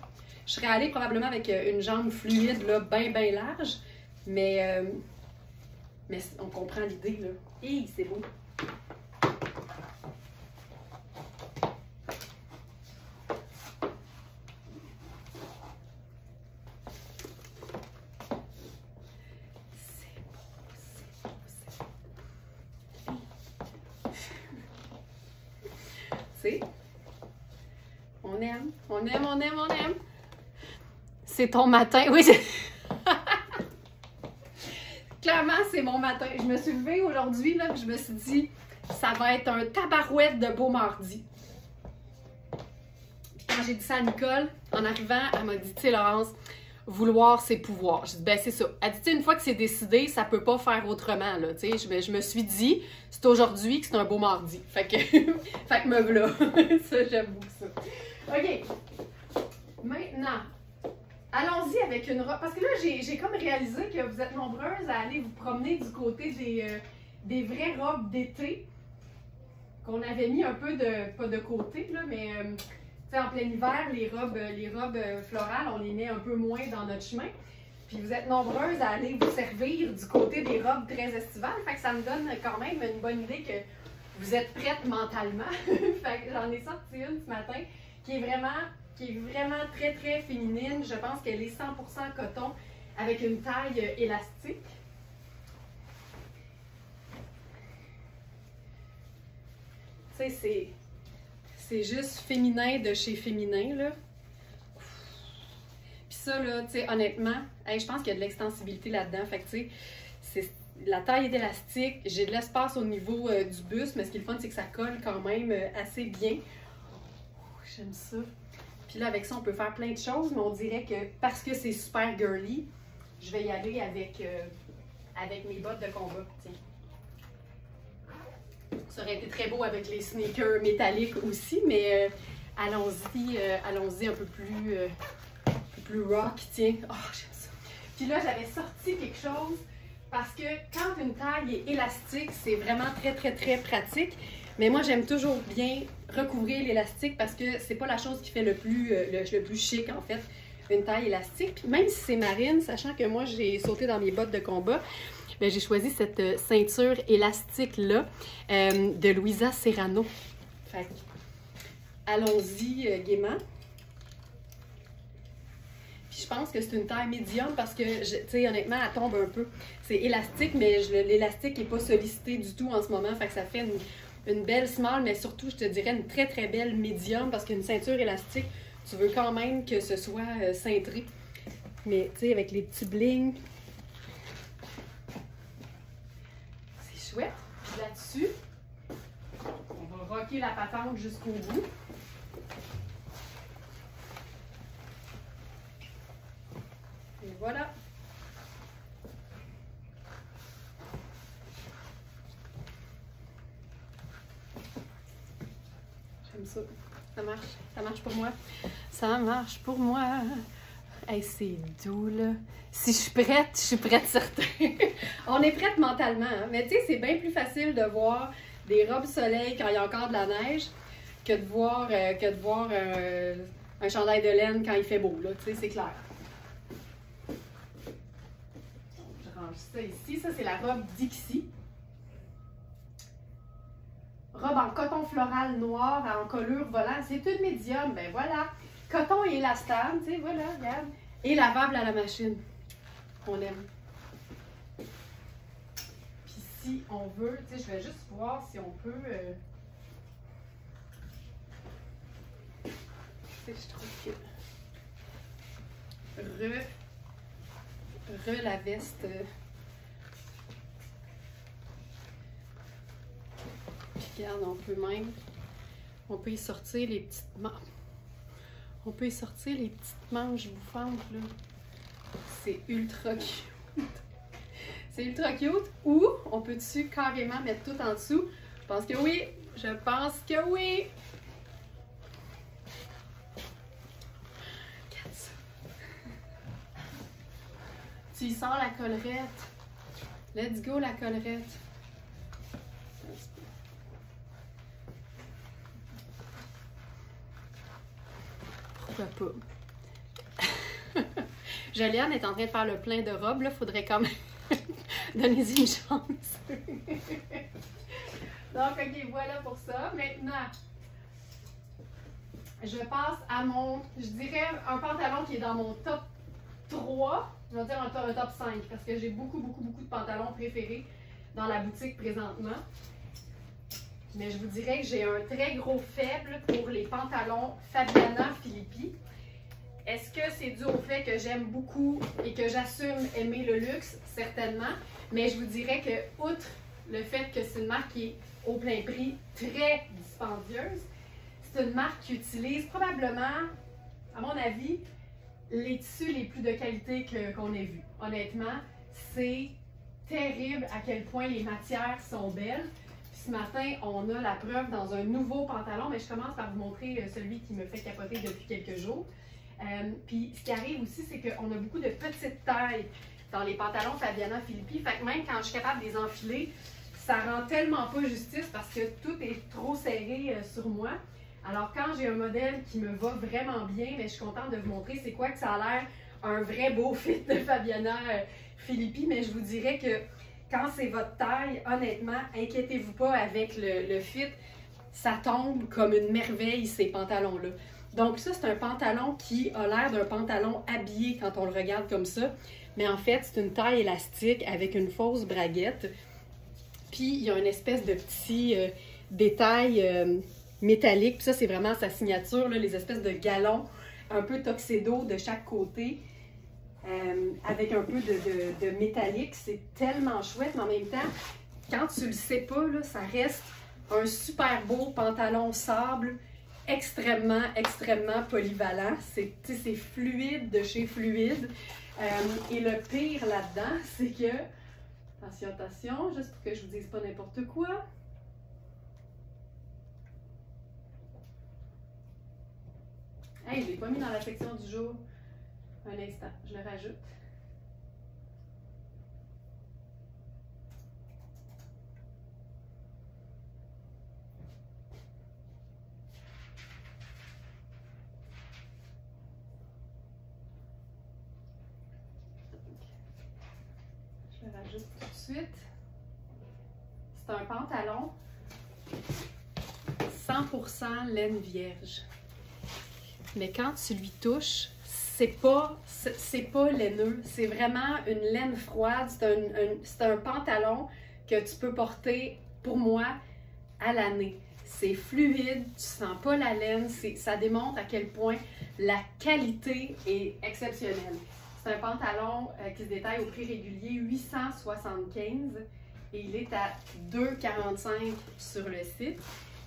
Je serais allée probablement avec une jambe fluide, là, bien large. Mais on comprend l'idée, là. Hi, c'est beau. On aime. C'est ton matin, oui. Clairement, c'est mon matin. Je me suis levée aujourd'hui, là, je me suis dit, ça va être un tabarouette de beau mardi. Puis quand j'ai dit ça à Nicole, en arrivant, elle m'a dit, tu sais, Laurence, vouloir, c'est pouvoir. J'ai dit, ben c'est ça. Elle dit, tu sais, une fois que c'est décidé, ça peut pas faire autrement, là, tu sais. Je me suis dit, c'est aujourd'hui que c'est un beau mardi. Fait que me voilà. Ça, j'aime beaucoup ça. OK. Maintenant, allons-y avec une robe. Parce que là, j'ai comme réalisé que vous êtes nombreuses à aller vous promener du côté des vraies robes d'été qu'on avait mis un peu pas de côté, là, mais en plein hiver, les robes florales, on les met un peu moins dans notre chemin. Puis vous êtes nombreuses à aller vous servir du côté des robes très estivales. Fait que ça me donne quand même une bonne idée que vous êtes prêtes mentalement. Fait que j'en ai sorti une ce matin qui est vraiment très, très féminine. Je pense qu'elle est 100% coton avec une taille élastique. Tu sais, c'est juste féminin de chez féminin, là. Puis ça, là, tu sais, honnêtement, je pense qu'il y a de l'extensibilité là-dedans. Fait que, tu sais, la taille est élastique. J'ai de l'espace au niveau du buste, mais ce qui est le fun, c'est que ça colle quand même assez bien. J'aime ça. Puis là, avec ça, on peut faire plein de choses, mais on dirait que parce que c'est super girly, je vais y aller avec mes bottes de combat. Tiens. Ça aurait été très beau avec les sneakers métalliques aussi, mais allons-y un peu plus rock. Tiens, oh, j'aime ça. Puis là, j'avais sorti quelque chose parce que quand une taille est élastique, c'est vraiment très, très, très pratique. Mais moi, j'aime toujours bien recouvrir l'élastique parce que c'est pas la chose qui fait le plus chic, en fait, une taille élastique. Puis même si c'est marine, sachant que moi, j'ai sauté dans mes bottes de combat, bien, j'ai choisi cette ceinture élastique-là de Louisa Serrano. Fait allons-y gaiement. Puis je pense que c'est une taille médium parce que, tu sais, honnêtement, elle tombe un peu. C'est élastique, mais l'élastique n'est pas sollicité du tout en ce moment. Fait que ça fait une belle small, mais surtout, je te dirais, une très, très belle médium parce qu'une ceinture élastique, tu veux quand même que ce soit cintré. Mais, tu sais, avec les petits blings, c'est chouette. Puis là-dessus, on va rocker la patente jusqu'au bout. Et voilà. J'aime ça. Ça marche pour moi. Ça marche pour moi. Hey, c'est doux, là. Si je suis prête certain. On est prête mentalement, hein? Mais tu sais, c'est bien plus facile de voir des robes soleil quand il y a encore de la neige que de voir, un chandail de laine quand il fait beau, là. Tu sais, c'est clair. Je range ça ici. Ça, c'est la robe Dixie. Robe en coton floral noir à encolure volant. C'est une médium, ben voilà. Coton et élastane, tu sais, voilà, regarde. Et lavable à la machine. On aime. Puis si on veut, tu sais, je vais juste voir si on peut... Tu sais, je trouve que... la veste... Puis regarde, on peut y sortir les petites manches. On peut y sortir les petites manches bouffantes, là. C'est ultra cute. C'est ultra cute. Ou on peut-tu carrément mettre tout en dessous? Je pense que oui. Je pense que oui. Regarde ça. Tu y sors la collerette. Let's go, la collerette. Pourquoi pas? Joliane est en train de faire le plein de robes, là. Faudrait quand même donner-y une chance. Donc, ok, voilà pour ça. Maintenant, je passe à mon, je dirais, un pantalon qui est dans mon top 3. Je vais dire un top 5 parce que j'ai beaucoup de pantalons préférés dans la boutique présentement. Mais je vous dirais que j'ai un très gros faible pour les pantalons Fabiana Filippi. Est-ce que c'est dû au fait que j'aime beaucoup et que j'assume aimer le luxe? Certainement. Mais je vous dirais que, outre le fait que c'est une marque qui est au plein prix, très dispendieuse, c'est une marque qui utilise probablement, à mon avis, les tissus les plus de qualité qu'on ait vus. Honnêtement, c'est terrible à quel point les matières sont belles. Ce matin, on a la preuve dans un nouveau pantalon, mais je commence par vous montrer celui qui me fait capoter depuis quelques jours. Puis ce qui arrive aussi, c'est qu'on a beaucoup de petites tailles dans les pantalons Fabiana Filippi. Fait que même quand je suis capable de les enfiler, ça rend tellement pas justice parce que tout est trop serré sur moi. Alors quand j'ai un modèle qui me va vraiment bien, mais je suis contente de vous montrer c'est quoi que ça a l'air un vrai beau fit de Fabiana Filippi. Mais je vous dirais que quand c'est votre taille, honnêtement, inquiétez-vous pas avec le fit. Ça tombe comme une merveille, ces pantalons-là. Donc ça, c'est un pantalon qui a l'air d'un pantalon habillé quand on le regarde comme ça. Mais en fait, c'est une taille élastique avec une fausse braguette. Puis, il y a une espèce de petit détail métallique. Puis ça, c'est vraiment sa signature, là, les espèces de galons un peu tuxedo de chaque côté. Avec un peu de métallique. C'est tellement chouette, mais en même temps, quand tu le sais pas, là, ça reste un super beau pantalon sable, extrêmement polyvalent. C'est fluide de chez Fluide. Et le pire là-dedans, c'est que, attention, juste pour que je vous dise pas n'importe quoi. Hey, je l'ai pas mis dans la section du jour. Un instant, je le rajoute. Je le rajoute tout de suite. C'est un pantalon 100% laine vierge. Mais quand tu lui touches, c'est pas laineux, c'est vraiment une laine froide. C'est un pantalon que tu peux porter, pour moi, à l'année. C'est fluide, tu sens pas la laine, ça démontre à quel point la qualité est exceptionnelle. C'est un pantalon qui se détaille au prix régulier 875 et il est à 2,45 sur le site.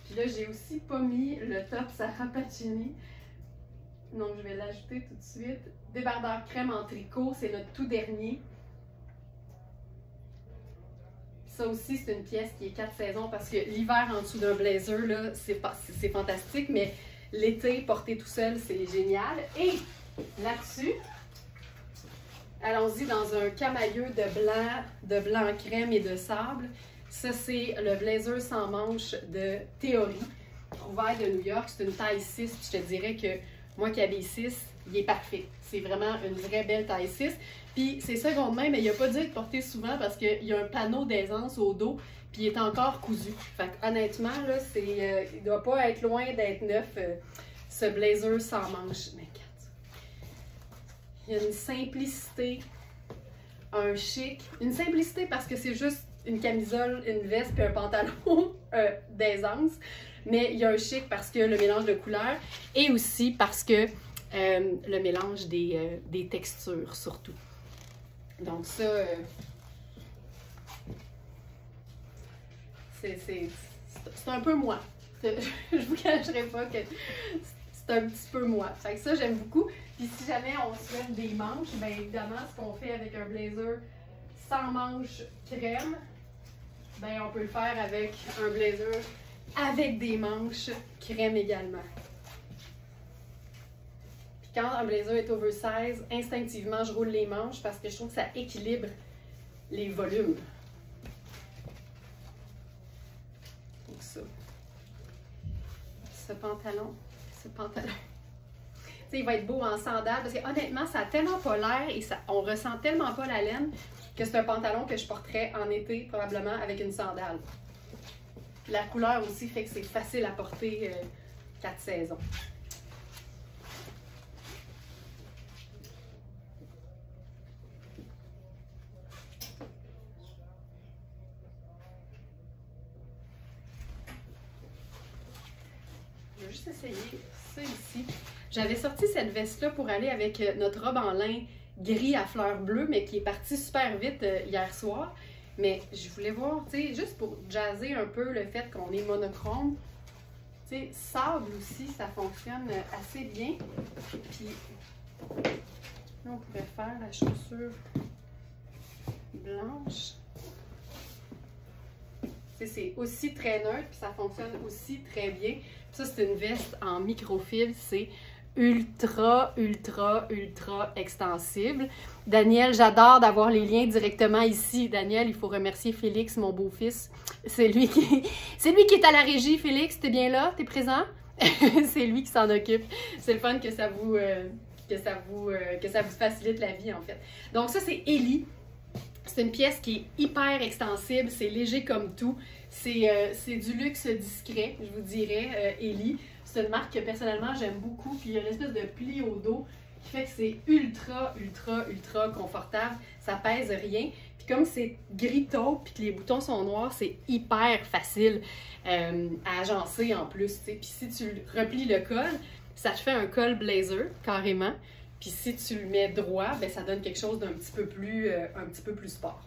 Puis là, j'ai aussi pas mis le top Sarah Pacini. Donc, je vais l'ajouter tout de suite. Débardeur crème en tricot, c'est notre tout dernier. Ça aussi, c'est une pièce qui est 4 saisons parce que l'hiver en dessous d'un blazer, là, c'est fantastique, mais l'été, porté tout seul, c'est génial. Et là-dessus, Allons-y dans un camailleux de blanc crème et de sable. Ça, c'est le blazer sans manches de Théorie, trouvaille de New York. C'est une taille 6, puis je te dirais que moi qui habille 6, il est parfait. C'est vraiment une vraie belle taille 6. Puis c'est seconde main, mais il n'a pas dû être porté souvent parce qu'il y a un panneau d'aisance au dos, puis il est encore cousu. Fait que, honnêtement, là, il ne doit pas être loin d'être neuf, ce blazer sans manches. Mais il y a une simplicité, un chic. Une simplicité parce que c'est juste une camisole, une veste puis un pantalon d'aisance. Mais il y a un chic parce que le mélange de couleurs et aussi parce que le mélange des textures surtout. Donc ça, c'est un peu moi. Je vous cacherai pas que c'est un petit peu moi. Fait que ça, j'aime beaucoup. Puis si jamais on souhaite des manches, bien évidemment, ce qu'on fait avec un blazer sans manches crème, bien on peut le faire avec un blazer avec des manches crème également. Puis quand un blazer est oversize, instinctivement, je roule les manches parce que je trouve que ça équilibre les volumes. Donc ça. Ce pantalon. T'sais, il va être beau en sandales parce que honnêtement, ça a tellement pas l'air et on ressent tellement pas la laine que c'est un pantalon que je porterais en été probablement avec une sandale. Puis la couleur aussi fait que c'est facile à porter 4 saisons. Je vais juste essayer ça ici. J'avais sorti cette veste-là pour aller avec notre robe en lin gris à fleurs bleues, mais qui est partie super vite hier soir. Mais je voulais voir, tu sais, juste pour jazzer un peu le fait qu'on est monochrome. Tu sais, sable aussi, ça fonctionne assez bien. Puis, là, on pourrait faire la chaussure blanche. C'est aussi très neutre, puis ça fonctionne aussi très bien. Puis ça, c'est une veste en microfil, c'est ultra, ultra, ultra extensible. Daniel, j'adore d'avoir les liens directement ici. Daniel, il faut remercier Félix, mon beau-fils. C'est lui qui est à la régie. Félix, t'es bien là? T'es présent? C'est lui qui s'en occupe. C'est le fun que ça vous facilite la vie, en fait. Donc ça, c'est Ellie. C'est une pièce qui est hyper extensible, c'est léger comme tout. C'est du luxe discret, je vous dirais, Ellie. C'est une marque que personnellement j'aime beaucoup. Puis il y a une espèce de pli au dos qui fait que c'est ultra, ultra, ultra confortable. Ça pèse rien. Puis comme c'est gris taupe puis que les boutons sont noirs, c'est hyper facile à agencer en plus. T'sais. Puis si tu replies le col, ça te fait un col blazer carrément. Puis si tu le mets droit, ben ça donne quelque chose d'un petit peu plus sport.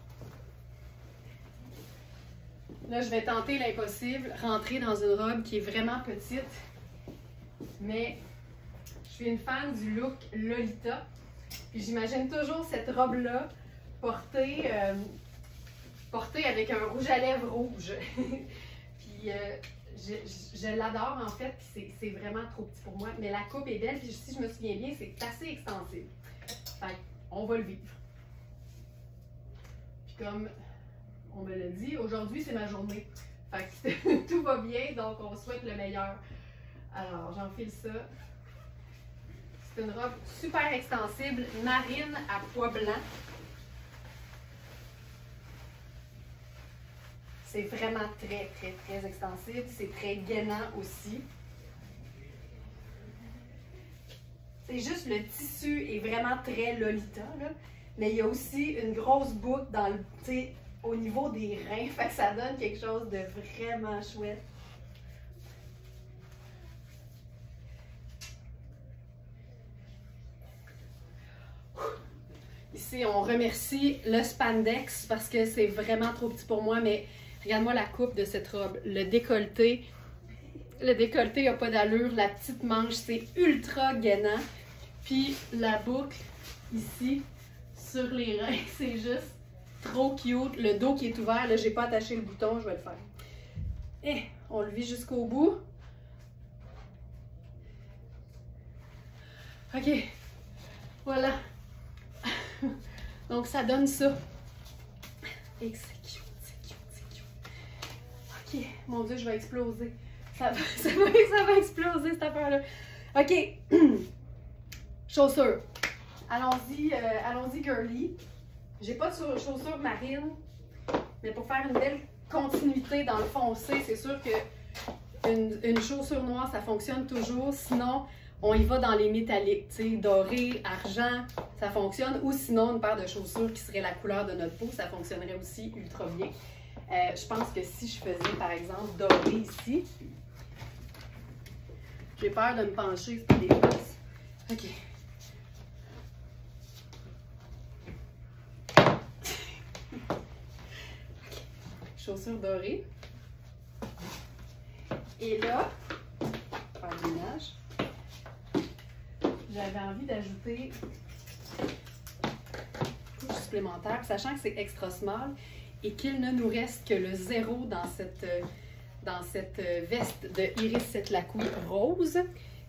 Là, je vais tenter l'impossible, rentrer dans une robe qui est vraiment petite. Mais je suis une fan du look Lolita. Puis j'imagine toujours cette robe-là portée avec un rouge à lèvres rouge. Puis je l'adore en fait, puis c'est vraiment trop petit pour moi. Mais la coupe est belle, puis si je me souviens bien, c'est assez extensible. Fait on va le vivre. Puis comme on me l'a dit, aujourd'hui c'est ma journée. Fait que tout va bien, donc on souhaite le meilleur. Alors, j'enfile ça. C'est une robe super extensible, marine à pois blanc. C'est vraiment très, très, très extensible. C'est très gainant aussi. C'est juste le tissu est vraiment très Lolita, là. Mais il y a aussi une grosse boucle dans le, au niveau des reins. Fait que ça donne quelque chose de vraiment chouette. Ici, on remercie le spandex parce que c'est vraiment trop petit pour moi, mais regarde-moi la coupe de cette robe. Le décolleté n'a pas d'allure. La petite manche, c'est ultra gainant. Puis la boucle ici, sur les reins, c'est juste trop cute. Le dos qui est ouvert, là, j'ai pas attaché le bouton, je vais le faire. Et on le vit jusqu'au bout. OK. Voilà. Donc, ça donne ça. Et c'est cute, c'est cute, c'est cute. OK, mon Dieu, je vais exploser. Ça va exploser, cette affaire-là. OK. Chaussures. Allons-y girly. J'ai pas de chaussures marines, mais pour faire une belle continuité dans le foncé, c'est sûr que une chaussure noire, ça fonctionne toujours. Sinon, on y va dans les métalliques, tu sais, doré, argent, ça fonctionne. Ou sinon, une paire de chaussures qui serait la couleur de notre peau, ça fonctionnerait aussi ultra bien. Je pense que si je faisais, par exemple, doré ici, j'ai peur de me pencher, c'est pas des places. OK. Chaussures dorées. Et là, faire le ménage, j'avais envie d'ajouter une couche supplémentaire, sachant que c'est extra small et qu'il ne nous reste que le 0 dans cette veste de Iris Setlacou rose.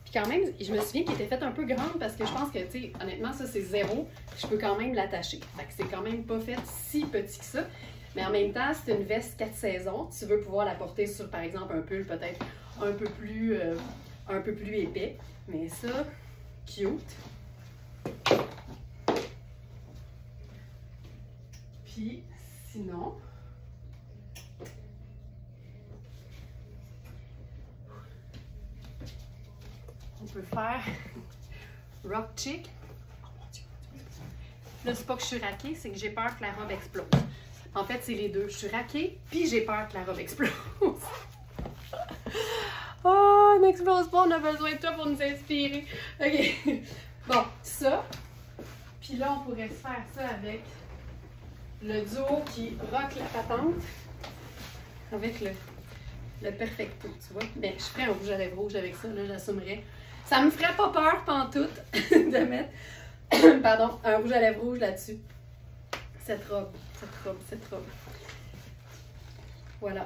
Puis quand même, je me souviens qu'elle était faite un peu grande parce que je pense que, tu sais, honnêtement, ça c'est 0. Je peux quand même l'attacher. Fait que c'est quand même pas fait si petit que ça. Mais en même temps, c'est une veste 4 saisons. Tu veux pouvoir la porter sur, par exemple, un pull peut-être un peu plus épais. Mais ça, cute. Puis, sinon, on peut faire rock chick. Oh mon Dieu. Là, c'est pas que je suis raquée, c'est que j'ai peur que la robe explose. En fait, c'est les deux. Je suis raquée, puis j'ai peur que la robe explose. Oh, elle n'explose pas, on a besoin de toi pour nous inspirer. OK. Bon, ça. Puis là, on pourrait se faire ça avec le duo qui rock la patente. Avec le perfecto, tu vois. Mais je ferais un rouge à lèvres rouge avec ça, là, j'assumerais. Ça me ferait pas peur, pantoute, de mettre pardon, un rouge à lèvres rouge là-dessus. Cette robe. Voilà.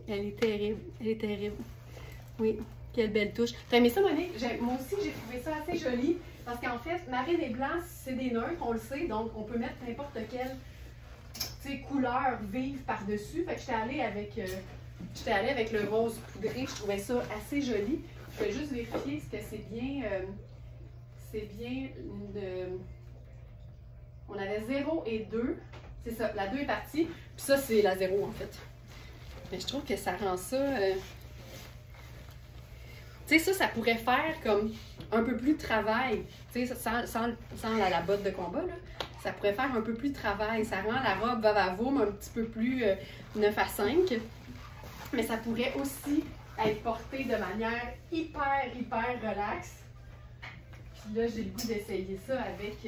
Elle est terrible. Elle est terrible. Oui, quelle belle touche. T'as aimé ça, Monique? Moi aussi, j'ai trouvé ça assez joli. Parce qu'en fait, marine et blanc, c'est des neutres, on le sait. Donc, on peut mettre n'importe quelle couleur vive par-dessus. Fait que j'étais allée avec le rose poudré. Je trouvais ça assez joli. Je vais juste vérifier ce que c'est bien. On avait 0 et 2. C'est ça, la 2 est partie. Puis ça, c'est la 0 en fait. Mais je trouve que ça rend ça... Tu sais, ça pourrait faire comme un peu plus de travail. Tu sais, sans la botte de combat, là. Ça pourrait faire un peu plus de travail. Ça rend la robe va-va-voum un petit peu plus 9 à 5. Mais ça pourrait aussi être porté de manière hyper relaxe. Puis là, j'ai le goût d'essayer ça avec...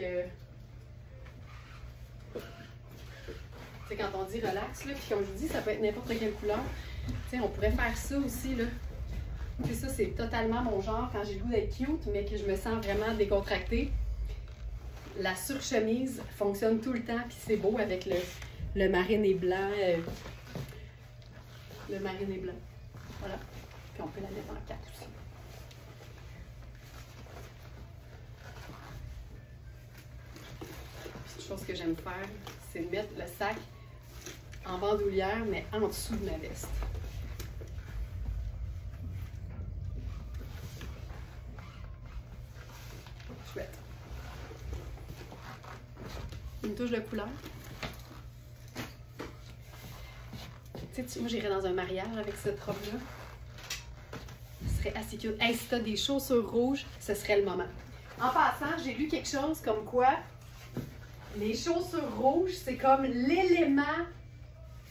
Tu sais, quand on dit relax, là, puis comme je vous dis, ça peut être n'importe quelle couleur. Tu sais, on pourrait faire ça aussi, là. Puis ça, c'est totalement mon genre quand j'ai le goût d'être cute, mais que je me sens vraiment décontractée. La surchemise fonctionne tout le temps, puis c'est beau avec le marine blanc. Le marine blanc. Voilà. Puis on peut la mettre en 4 aussi. Puis une chose que j'aime faire, c'est mettre le sac en bandoulière, mais en dessous de ma veste. Chouette. Une touche de couleur. Tu sais, moi j'irais dans un mariage avec cette robe-là. Ce serait assez cute. Hey, si t'as des chaussures rouges, ce serait le moment. En passant, j'ai lu quelque chose comme quoi les chaussures rouges, c'est comme l'élément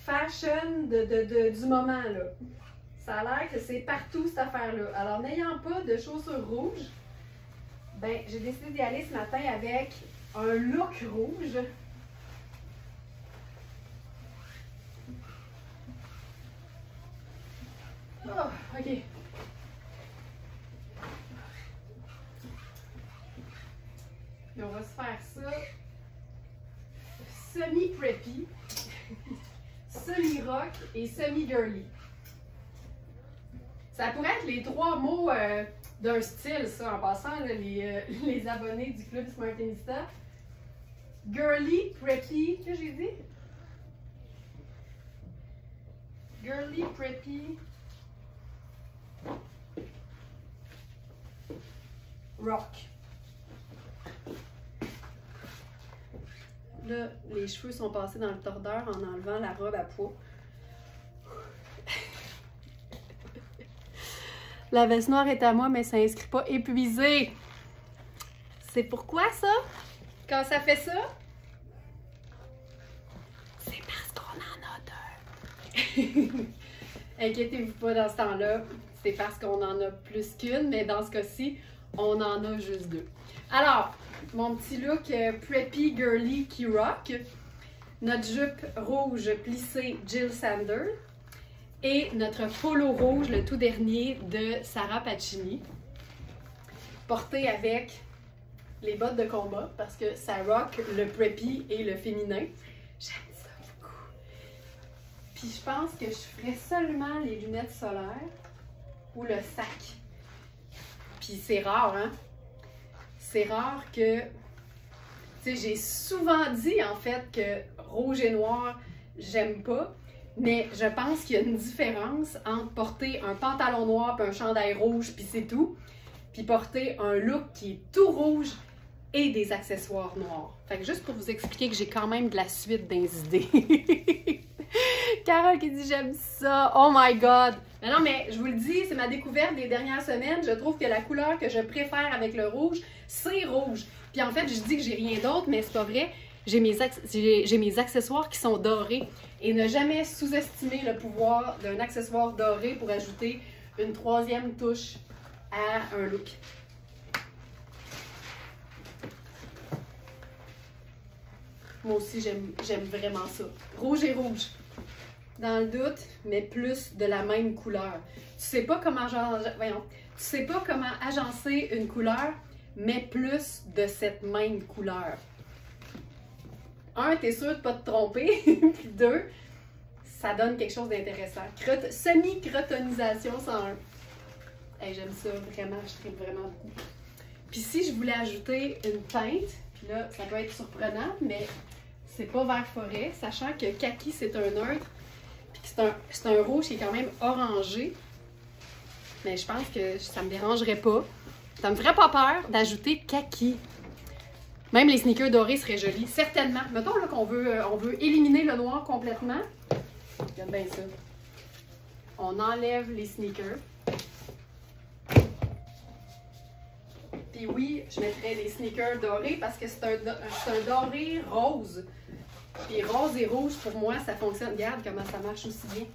fashion du moment, là. Ça a l'air que c'est partout, cette affaire-là. Alors, n'ayant pas de chaussures rouges, ben, j'ai décidé d'y aller ce matin avec un look rouge. Oh, OK. Et on va se faire ça semi-preppy, semi-rock et semi-girly. Ça pourrait être les 3 mots d'un style, ça, en passant, là, les abonnés du Club Smartinista. Girly, preppy, qu'est-ce que j'ai dit? Girly, preppy, rock. Là, les cheveux sont passés dans le tordeur en enlevant la robe à pois. La veste noire est à moi, mais ça n'inscrit pas épuisé. C'est pourquoi ça? Quand ça fait ça? C'est parce qu'on en a deux. Inquiétez-vous pas dans ce temps-là. C'est parce qu'on en a plus qu'une, mais dans ce cas-ci, on en a juste deux. Alors, mon petit look preppy girly qui rock. Notre jupe rouge plissée Jill Sander. Et notre polo rouge, le tout dernier de Sarah Pacini. Porté avec les bottes de combat parce que ça rock le preppy et le féminin. J'aime ça beaucoup. Puis je pense que je ferais seulement les lunettes solaires ou le sac. Puis c'est rare, hein? C'est rare que... Tu sais, j'ai souvent dit en fait que rouge et noir, j'aime pas. Mais je pense qu'il y a une différence entre porter un pantalon noir puis un chandail rouge puis c'est tout. Puis porter un look qui est tout rouge et des accessoires noirs. Fait que juste pour vous expliquer que j'ai quand même de la suite dans les idées. Carole qui dit j'aime ça, oh my god! Mais non, mais je vous le dis, c'est ma découverte des dernières semaines. Je trouve que la couleur que je préfère avec le rouge, c'est rouge. Puis en fait, je dis que j'ai rien d'autre, mais c'est pas vrai. J'ai mes accessoires qui sont dorés. Et ne jamais sous-estimer le pouvoir d'un accessoire doré pour ajouter une troisième touche à un look. Moi aussi, j'aime vraiment ça. Rouge et rouge. Dans le doute, mais plus de la même couleur. Tu sais pas comment agencer une couleur, mais plus de cette même couleur. Un, t'es sûr de pas te tromper. Puis deux, ça donne quelque chose d'intéressant. Semi-crotonisation 101. Hey, j'aime ça vraiment, je tripe vraiment beaucoup. Puis si je voulais ajouter une teinte, puis là, ça peut être surprenant, mais c'est pas vert forêt, sachant que kaki, c'est un neutre, puis c'est un rouge qui est quand même orangé. Mais je pense que ça me dérangerait pas. Ça me ferait pas peur d'ajouter kaki. Même les sneakers dorés seraient jolis, certainement. Mettons là qu'on veut éliminer le noir complètement. Regarde bien ça. On enlève les sneakers. Puis oui, je mettrais des sneakers dorés parce que c'est un doré rose. Puis rose et rouge, pour moi, ça fonctionne. Regarde comment ça marche aussi bien.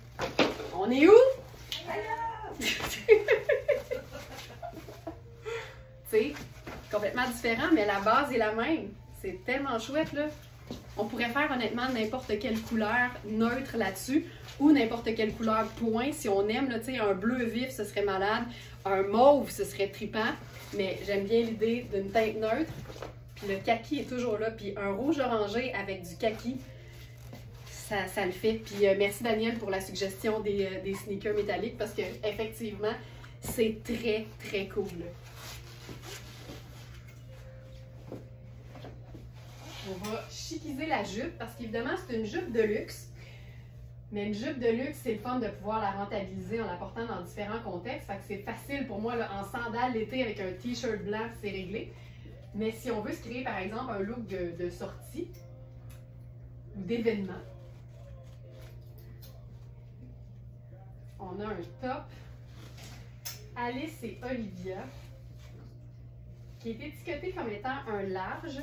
On est où? Tu sais, complètement différent, mais la base est la même. C'est tellement chouette, là. On pourrait faire honnêtement n'importe quelle couleur neutre là-dessus ou n'importe quelle couleur point si on aime. Là, un bleu vif, ce serait malade. Un mauve, ce serait trippant. Mais j'aime bien l'idée d'une teinte neutre. Puis le kaki est toujours là. Puis un rouge orangé avec du kaki, ça le fait. Puis merci Daniel pour la suggestion des sneakers métalliques parce que effectivement, c'est très, très cool. On va chiquiser la jupe parce qu'évidemment, c'est une jupe de luxe. Mais une jupe de luxe, c'est le fun de pouvoir la rentabiliser en la portant dans différents contextes. Fait que c'est facile pour moi, là, en sandales l'été avec un t-shirt blanc, c'est réglé. Mais si on veut se créer, par exemple, un look de sortie ou d'événement, on a un top Alice et Olivia qui est étiqueté comme étant un large,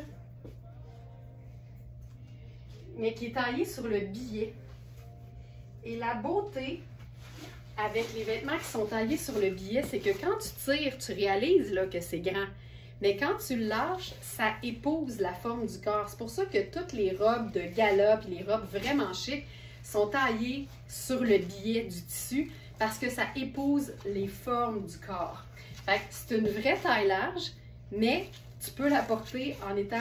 mais qui est taillé sur le billet. Et la beauté avec les vêtements qui sont taillés sur le billet, c'est que quand tu tires, tu réalises là, que c'est grand. Mais quand tu le lâches, ça épouse la forme du corps. C'est pour ça que toutes les robes de gala et les robes vraiment chic sont taillées sur le billet du tissu parce que ça épouse les formes du corps. Fait que c'est une vraie taille large, mais tu peux la porter en étant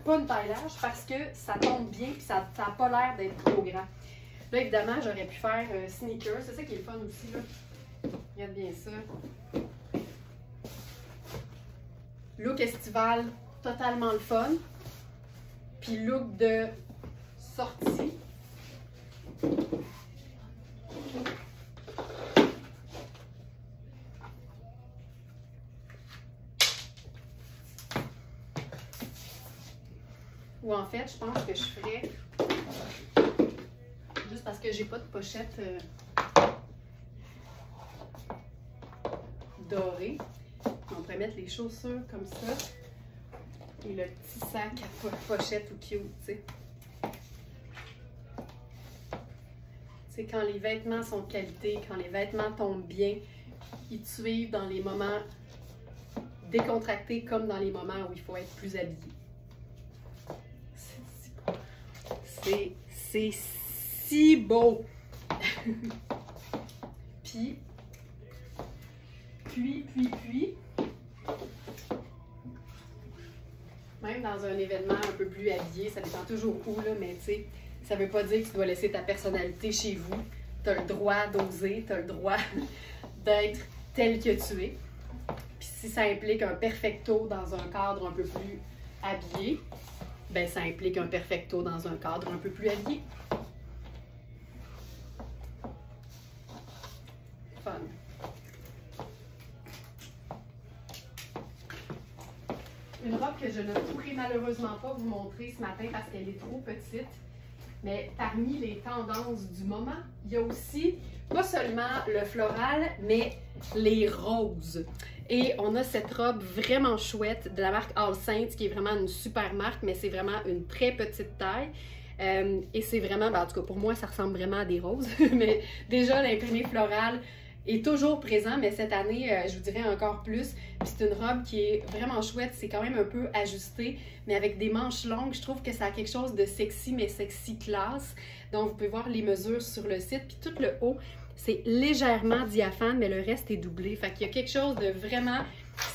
pas une taille large parce que ça tombe bien et ça n'a pas l'air d'être trop grand. Là, évidemment, j'aurais pu faire sneakers. C'est ça qui est le fun aussi, là. Regarde bien ça. Look estival, totalement le fun. puis look de sortie. Ou en fait, je pense que je ferais, juste parce que j'ai pas de pochette dorée, on pourrait mettre les chaussures comme ça et le petit sac à pochette ou cute, tu sais. C'est quand les vêtements sont de qualité, quand les vêtements tombent bien, ils te suivent dans les moments décontractés comme dans les moments où il faut être plus habillé. C'est si beau! puis, même dans un événement un peu plus habillé, ça dépend toujours où, là, mais tu sais, ça veut pas dire que tu dois laisser ta personnalité chez vous. Tu as le droit d'oser, tu as le droit d'être tel que tu es. Puis si ça implique un perfecto dans un cadre un peu plus habillé, ben ça implique un perfecto dans un cadre un peu plus habillé. Fun. Une robe que je ne pourrai malheureusement pas vous montrer ce matin parce qu'elle est trop petite. Mais parmi les tendances du moment, il y a aussi, pas seulement le floral, mais les roses. Et on a cette robe vraiment chouette de la marque All Saints, qui est vraiment une super marque, mais c'est vraiment une très petite taille. Et c'est vraiment, ben en tout cas pour moi, ça ressemble vraiment à des roses. Mais déjà, l'imprimé floral est toujours présent, mais cette année, je vous dirais encore plus. Puis c'est une robe qui est vraiment chouette, c'est quand même un peu ajusté, mais avec des manches longues, je trouve que ça a quelque chose de sexy, mais sexy classe. Donc vous pouvez voir les mesures sur le site, puis tout le haut, c'est légèrement diaphane, mais le reste est doublé. Fait qu'il y a quelque chose de vraiment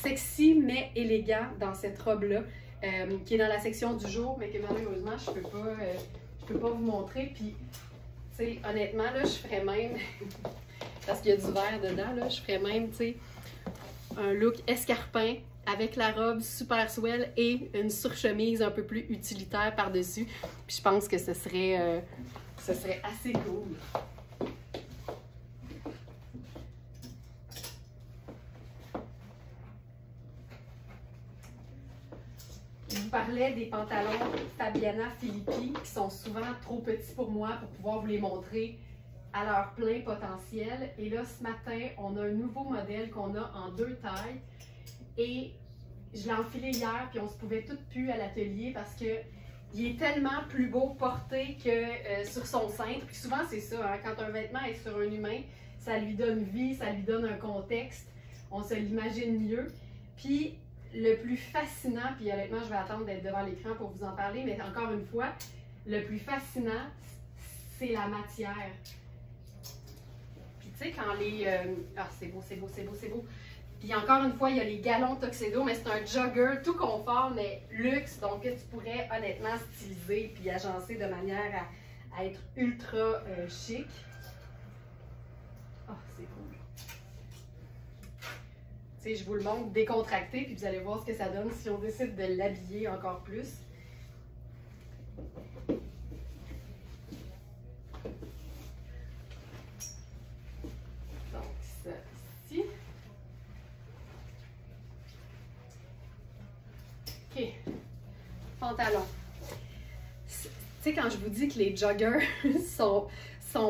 sexy, mais élégant dans cette robe-là, qui est dans la section du jour, mais que malheureusement, je peux pas vous montrer. Puis, tu sais, honnêtement, là, je ferais même... parce qu'il y a du vert dedans, là, je ferais même, tu sais, un look escarpin avec la robe super swell et une surchemise un peu plus utilitaire par-dessus. Puis je pense que ce serait assez cool. Je vous parlais des pantalons Fabiana Filippi qui sont souvent trop petits pour moi pour pouvoir vous les montrer à leur plein potentiel. Et là, ce matin, on a un nouveau modèle qu'on a en 2 tailles. Et je l'ai enfilé hier, puis on se pouvait toutes plus à l'atelier parce que il est tellement plus beau porté que sur son cintre. Puis souvent, c'est ça, hein, quand un vêtement est sur un humain, ça lui donne vie, ça lui donne un contexte. On se l'imagine mieux. Puis le plus fascinant, puis honnêtement, je vais attendre d'être devant l'écran pour vous en parler, mais encore une fois, le plus fascinant, c'est la matière. Tu sais, quand les... Ah, c'est beau, c'est beau, c'est beau, c'est beau. Puis encore une fois, il y a les galons Tuxedo, mais c'est un jogger tout confort, mais luxe, donc que tu pourrais honnêtement styliser puis agencer de manière à être ultra chic. Ah, c'est cool. Tu sais, je vous le montre décontracté, puis vous allez voir ce que ça donne si on décide de l'habiller encore plus. Pantalon. Tu sais, quand je vous dis que les joggers sont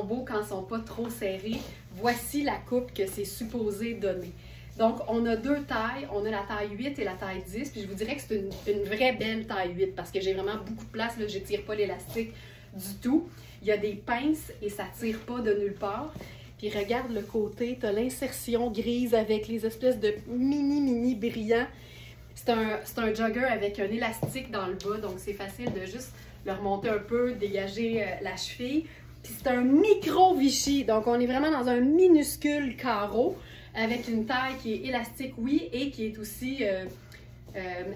beaux quand ils ne sont pas trop serrés, voici la coupe que c'est supposé donner. Donc, on a 2 tailles. On a la taille 8 et la taille 10. Puis je vous dirais que c'est une vraie belle taille 8 parce que j'ai vraiment beaucoup de place. Là, je ne tire pas l'élastique du tout. Il y a des pinces et ça ne tire pas de nulle part. Puis regarde le côté, tu as l'insertion grise avec les espèces de mini brillants. C'est un jogger avec un élastique dans le bas, donc c'est facile de juste le remonter un peu, dégager la cheville. Puis c'est un micro Vichy, donc on est vraiment dans un minuscule carreau avec une taille qui est élastique, oui, et qui est aussi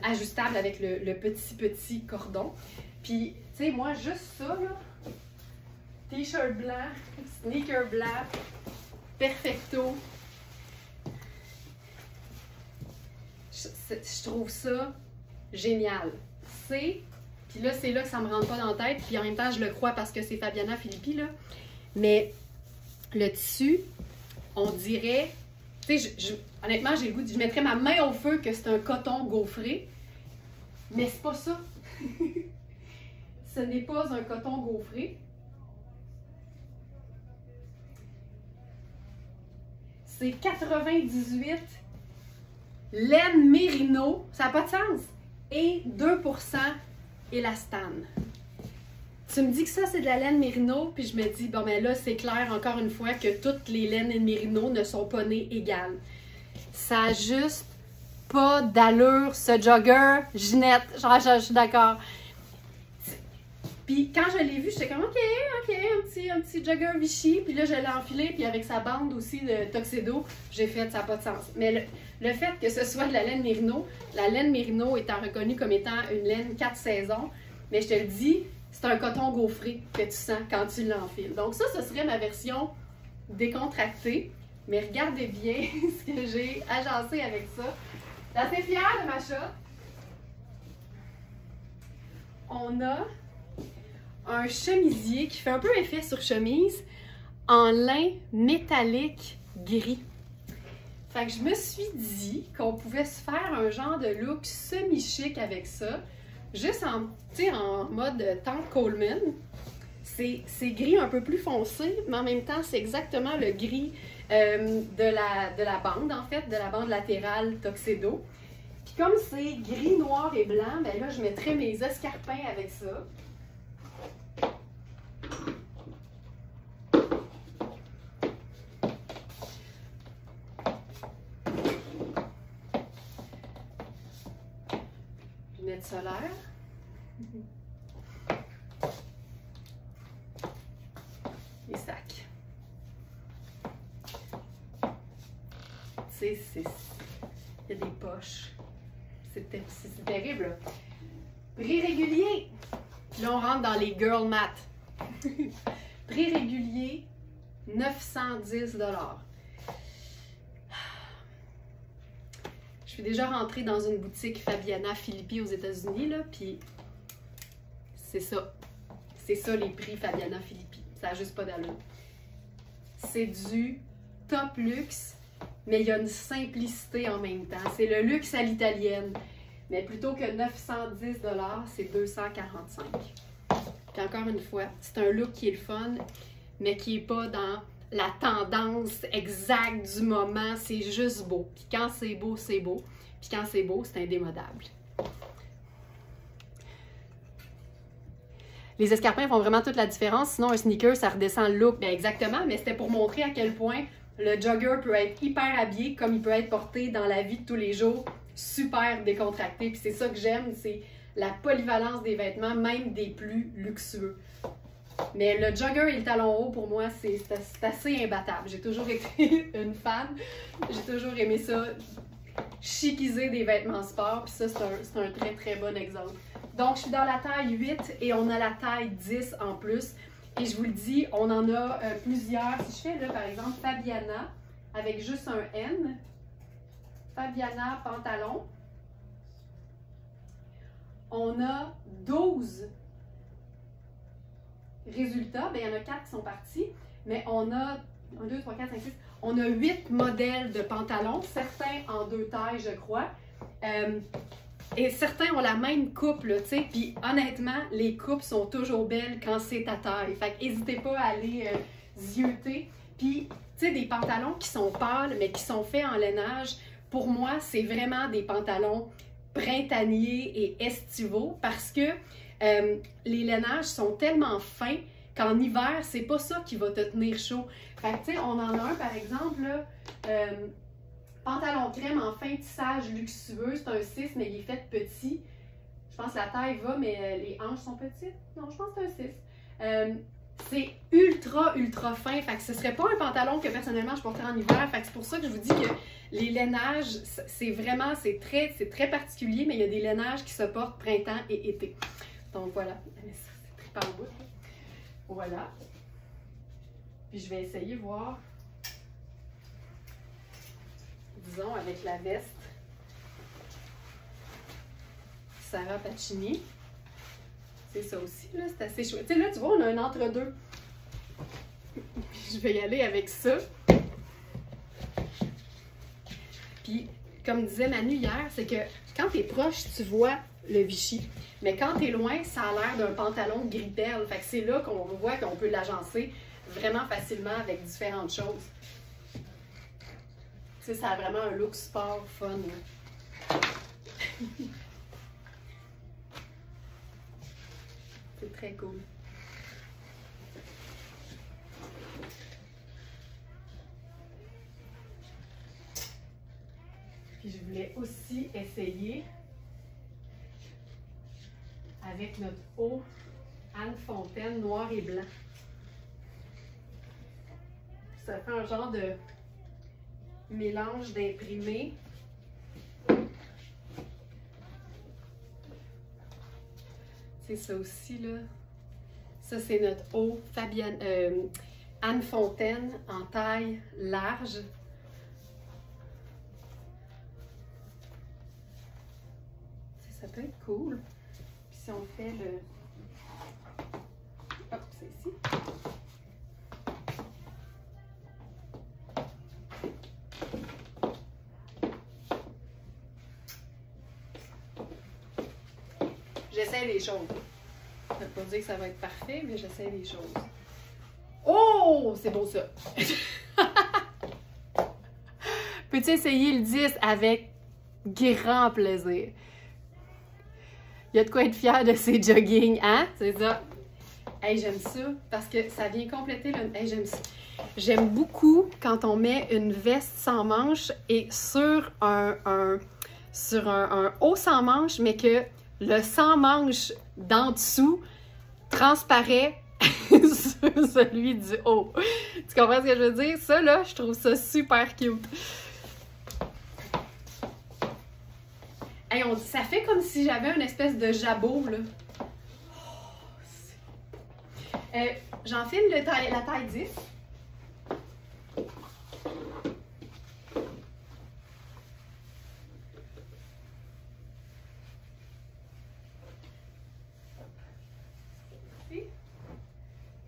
ajustable avec le petit cordon. Puis, tu sais, moi, juste ça, là, t-shirt blanc, sneaker blanc, perfecto. Je trouve ça génial. C'est Puis là, c'est là que ça me rentre pas dans la tête. Puis en même temps, je le crois parce que c'est Fabiana Filippi, là. Mais le tissu, on dirait... Tu sais, honnêtement, j'ai le goût je mettrais ma main au feu que c'est un coton gaufré. Mais c'est pas ça. Ce n'est pas un coton gaufré. C'est 98 laine mérino, ça n'a pas de sens, et 2% élastane. Tu me dis que ça, c'est de la laine mérino, puis je me dis, bon, ben là, c'est clair, encore une fois, que toutes les laines mérino ne sont pas nées égales. Ça a juste pas d'allure, ce jogger, Ginette, genre, je suis d'accord. Puis quand je l'ai vu, j'étais comme, OK, un petit jogger Vichy. Puis là, je l'ai enfilé, puis avec sa bande aussi de Tuxedo, j'ai fait, ça n'a pas de sens. Mais le fait que ce soit de la laine mérino étant reconnue comme étant une laine 4 saisons, mais je te le dis, c'est un coton gaufré que tu sens quand tu l'enfiles. Donc ça, ce serait ma version décontractée. Mais regardez bien ce que j'ai agencé avec ça. Je suis assez fière de ma shot. On a un chemisier qui fait un peu effet sur chemise en lin métallique gris. Fait que je me suis dit qu'on pouvait se faire un genre de look semi-chic avec ça, juste en mode tante Coleman. C'est gris un peu plus foncé, mais en même temps, c'est exactement le gris de la bande, en fait, de la bande latérale Tuxedo. Puis comme c'est gris, noir et blanc, ben là, je mettrais mes escarpins avec ça. Lunettes solaires. Les sacs. Tu sais, il y a des poches. C'est terrible, là. Prix régulier. Puis là, on rentre dans les girl math. Prix régulier, 910 $. Je suis déjà rentrée dans une boutique Fabiana Filippi aux États-Unis, là, puis c'est ça. C'est ça les prix Fabiana Filippi. Ça n'a juste pas d'allure. C'est du top luxe, mais il y a une simplicité en même temps. C'est le luxe à l'italienne. Mais plutôt que 910 $, c'est 245 $. Puis encore une fois, c'est un look qui est le fun, mais qui n'est pas dans la tendance exacte du moment. C'est juste beau. Puis quand c'est beau, c'est beau. Puis quand c'est beau, c'est indémodable. Les escarpins font vraiment toute la différence. Sinon, un sneaker, ça redescend le look. Bien, exactement, mais c'était pour montrer à quel point le jogger peut être hyper habillé comme il peut être porté dans la vie de tous les jours, super décontracté. Puis c'est ça que j'aime, c'est la polyvalence des vêtements, même des plus luxueux. Mais le jogger et le talon haut, pour moi, c'est assez imbattable. J'ai toujours été une fan. J'ai toujours aimé ça, chiquiser des vêtements sport. Puis ça, c'est un très, très bon exemple. Donc, je suis dans la taille 8 et on a la taille 10 en plus. Et je vous le dis, on en a plusieurs. Si je fais là, par exemple, Fabiana avec juste un N. Fabiana pantalon. On a 12 résultats. Bien, il y en a 4 qui sont partis. Mais on a 1, 2, 3, 4, 5, 6. On a 8 modèles de pantalons. Certains en 2 tailles, je crois. Et certains ont la même coupe, tu sais, puis honnêtement, les coupes sont toujours belles quand c'est ta taille. Fait que n'hésitez pas à aller zioter. Puis, tu sais, des pantalons qui sont pâles, mais qui sont faits en lainage, pour moi, c'est vraiment des pantalons printaniers et estivaux parce que les lainages sont tellement fins qu'en hiver, c'est pas ça qui va te tenir chaud. Fait que, tu sais, on en a un, par exemple, là, pantalon crème en fin tissage luxueux, c'est un 6, mais il est fait petit. Je pense que la taille va, mais les hanches sont petites. Non, je pense que c'est un 6. C'est ultra, ultra fin. Fait que ce serait pas un pantalon que personnellement je porterais en hiver. Fait que c'est pour ça que je vous dis que les lainages, c'est vraiment, c'est très particulier, mais il y a des lainages qui se portent printemps et été. Donc voilà. C'est très par bout. Voilà. Puis je vais essayer de voir. Disons, avec la veste Sarah Pacini. C'est ça aussi, là, c'est assez chouette. Tu sais, là, tu vois, on a un entre-deux. Je vais y aller avec ça. Puis, comme disait Manu hier, c'est que quand t'es proche, tu vois le Vichy. Mais quand t'es loin, ça a l'air d'un pantalon gris perle. Fait que c'est là qu'on voit qu'on peut l'agencer vraiment facilement avec différentes choses. Tu sais, ça a vraiment un look sport, fun. C'est très cool. Puis je voulais aussi essayer avec notre haut Anne Fontaine noir et blanc. Ça fait un genre de mélange d'imprimé. C'est ça aussi, là. Ça, c'est notre haut Anne Fontaine en taille large. Ça peut être cool. Puis si on fait le... Hop, c'est ici. J'essaie les choses. Ça ne veut pas dire que ça va être parfait, mais j'essaie les choses. Oh! C'est beau ça! Peux-tu essayer le 10 avec grand plaisir? Il y a de quoi être fier de ses joggings, hein? C'est ça. Hey, j'aime ça parce que ça vient compléter le... Hey, j'aime ça. J'aime beaucoup quand on met une veste sans manches et sur un haut sans manches, mais que le sans manches d'en dessous transparaît sur celui du haut. Tu comprends ce que je veux dire? Ça, là, je trouve ça super cute. Hey, ça fait comme si j'avais une espèce de jabot, là. J'enfile la taille 10.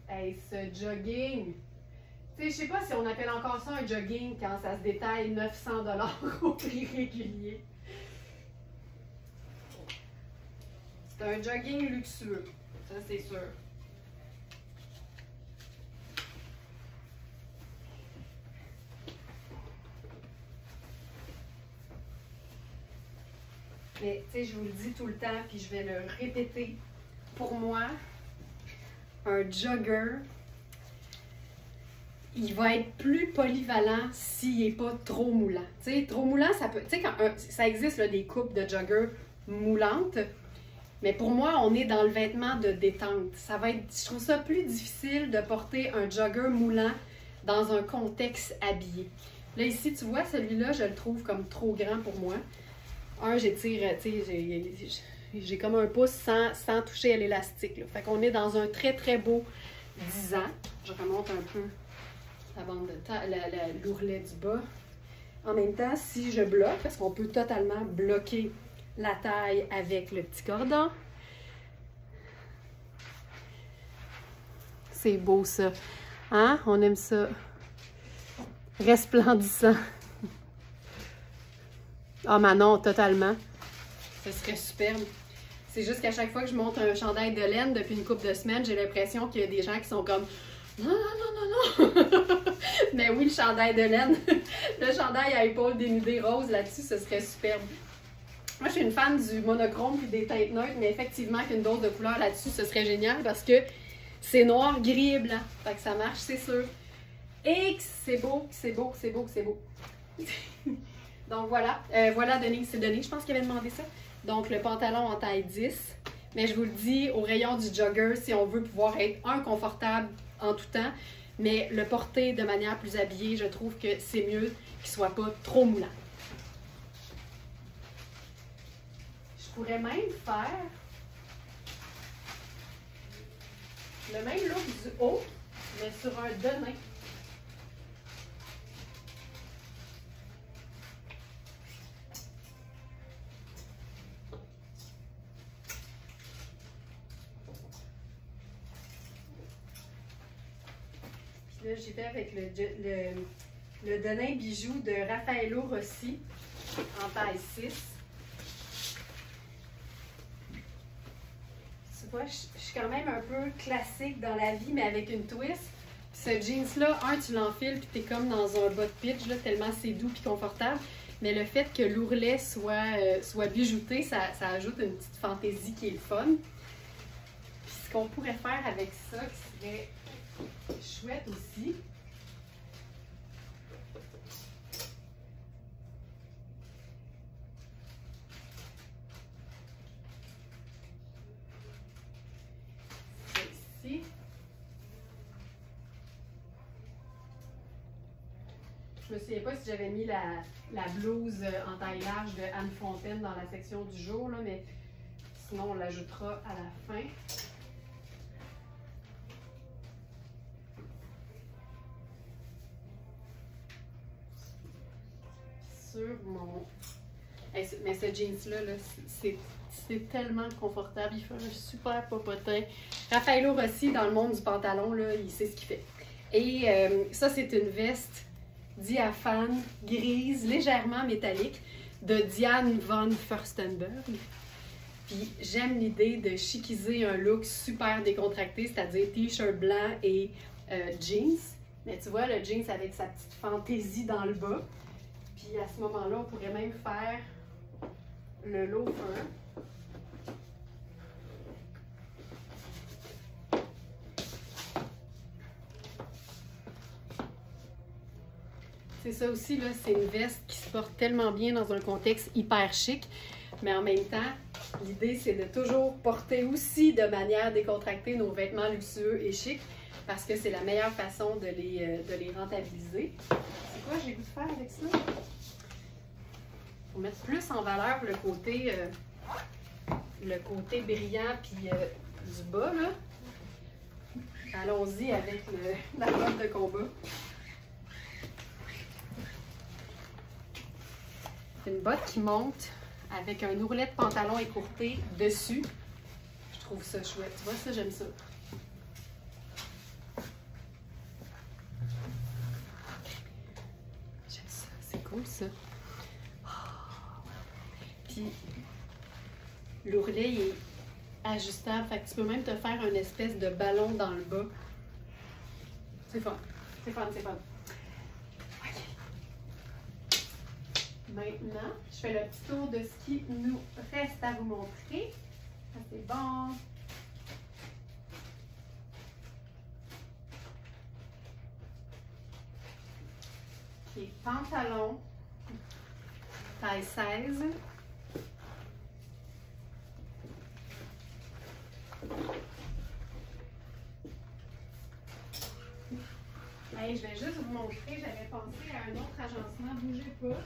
Hey, ce jogging! Tu sais, je sais pas si on appelle encore ça un jogging quand ça se détaille 900 $ au prix régulier. C'est un jogging luxueux, ça c'est sûr. Mais tu sais, je vous le dis tout le temps, puis je vais le répéter. Pour moi, un jogger, il va être plus polyvalent s'il n'est pas trop moulant. Tu sais, trop moulant, ça peut... Tu sais, ça existe là, des coupes de joggers moulantes, mais pour moi, on est dans le vêtement de détente. Ça va être... Je trouve ça plus difficile de porter un jogger moulant dans un contexte habillé. Là, ici, tu vois, celui-là, je le trouve comme trop grand pour moi. J'étire, tu sais, j'ai comme un pouce sans toucher à l'élastique. Fait qu'on est dans un très, très beau 10 ans. Je remonte un peu la bande de taille, l'ourlet du bas. En même temps, si je bloque, parce qu'on peut totalement bloquer la taille avec le petit cordon. C'est beau, ça. Hein? On aime ça. Resplendissant. Ah, Manon, totalement. Ce serait superbe. C'est juste qu'à chaque fois que je monte un chandail de laine depuis une couple de semaines, j'ai l'impression qu'il y a des gens qui sont comme non, non, non, non, non. Mais oui, le chandail de laine, le chandail à épaules dénudées roses là-dessus, ce serait superbe. Moi, je suis une fan du monochrome et des teintes neutres, mais effectivement, qu'une dose de couleur là-dessus, ce serait génial parce que c'est noir, gris et blanc. Fait que ça marche, c'est sûr. Et que c'est beau, c'est beau, c'est beau, c'est beau. Donc voilà, voilà Denise, c'est Denise, je pense qu'elle avait demandé ça. Donc le pantalon en taille 10, mais je vous le dis, au rayon du jogger, si on veut pouvoir être confortable en tout temps, mais le porter de manière plus habillée, je trouve que c'est mieux qu'il ne soit pas trop moulant. Je pourrais même faire le même look du haut, mais sur un denim. Là, j'y vais avec le Denain Bijou de Raffaello Rossi en taille 6. Tu vois, je suis quand même un peu classique dans la vie, mais avec une twist. Ce jeans-là, tu l'enfiles puis t'es comme dans un bas de pitch, là, tellement c'est doux puis confortable. Mais le fait que l'ourlet soit bijouté, ça ajoute une petite fantaisie qui est le fun. Puis ce qu'on pourrait faire avec ça, qui serait chouette aussi, c'est ici. Je me souviens pas si j'avais mis la blouse en taille large de Anne Fontaine dans la section du jour, là, mais sinon on l'ajoutera à la fin. Sur mon... Mais ce jeans-là, c'est tellement confortable. Il fait un super popotin. Raffaello Rossi, dans le monde du pantalon, là, il sait ce qu'il fait. Et ça, c'est une veste diaphane, grise, légèrement métallique, de Diane von Furstenberg. Puis j'aime l'idée de chiquiser un look super décontracté, c'est-à-dire t-shirt blanc et jeans. Mais tu vois, le jeans avec sa petite fantaisie dans le bas. Puis à ce moment-là, on pourrait même faire le loafer. C'est ça aussi, là, c'est une veste qui se porte tellement bien dans un contexte hyper chic, mais en même temps, l'idée c'est de toujours porter aussi de manière décontractée nos vêtements luxueux et chics, parce que c'est la meilleure façon de les rentabiliser. C'est quoi j'ai goût de faire avec ça? Pour mettre plus en valeur le côté brillant puis du bas, là. Allons-y avec la robe de combat. Une botte qui monte avec un ourlet de pantalon écourté dessus. Je trouve ça chouette. Tu vois, ça, j'aime ça. J'aime ça. C'est cool, ça. Puis, l'ourlet il est ajustable. Fait que tu peux même te faire une espèce de ballon dans le bas. C'est fun. C'est fun, c'est fun. Maintenant, je fais le petit tour de ce qui nous reste à vous montrer. Ça, c'est bon. OK, pantalon, taille 16. Hey, je vais juste vous montrer, j'avais pensé à un autre agencement, bougez pas.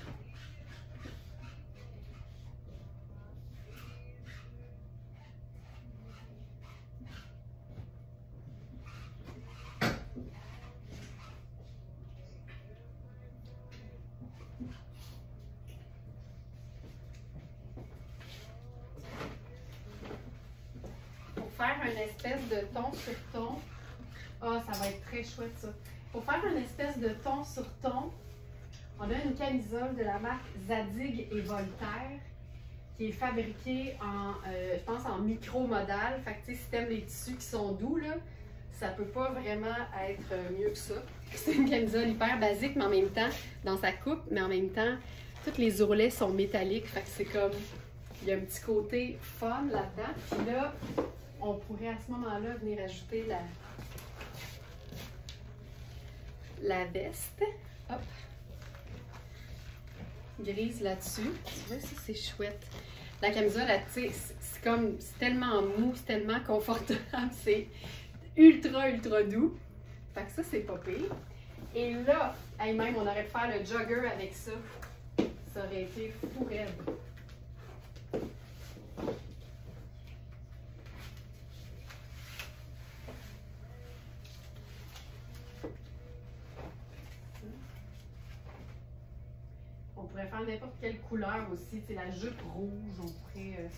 Faire une espèce de ton sur ton. Ah, ça va être très chouette ça. Pour faire une espèce de ton sur ton, on a une camisole de la marque Zadig et Voltaire qui est fabriquée en, je pense, en micro-modal. Fait que, tu sais, si t'aimes les tissus qui sont doux, là, ça peut pas vraiment être mieux que ça. C'est une camisole hyper basique, mais en même temps, dans sa coupe, mais en même temps, tous les ourlets sont métalliques. Fait que c'est comme, il y a un petit côté fun là-dedans. Puis là, on pourrait à ce moment-là venir ajouter la veste. Hop. Grise là-dessus. Tu vois, ça c'est chouette. La camisole, c'est tellement mou, c'est tellement confortable, c'est ultra, ultra doux. Fait que ça, c'est pas pire. Et là, même, on aurait pu faire le jogger avec ça. Ça aurait été fou raide. On pourrait faire n'importe quelle couleur aussi. C'est la jupe rouge, on pourrait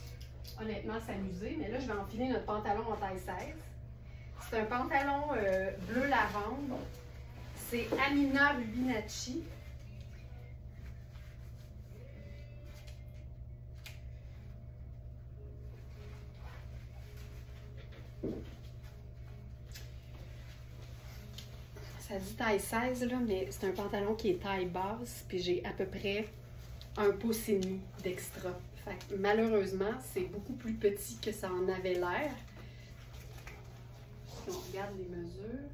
honnêtement s'amuser. Mais là, je vais enfiler notre pantalon en taille 16. C'est un pantalon bleu lavande C'est Amina Rubinacci. Ça dit taille 16, là, mais c'est un pantalon qui est taille basse, puis j'ai à peu près 1,5 pouce d'extra. Fait que, malheureusement, c'est beaucoup plus petit que ça en avait l'air. Si on regarde les mesures.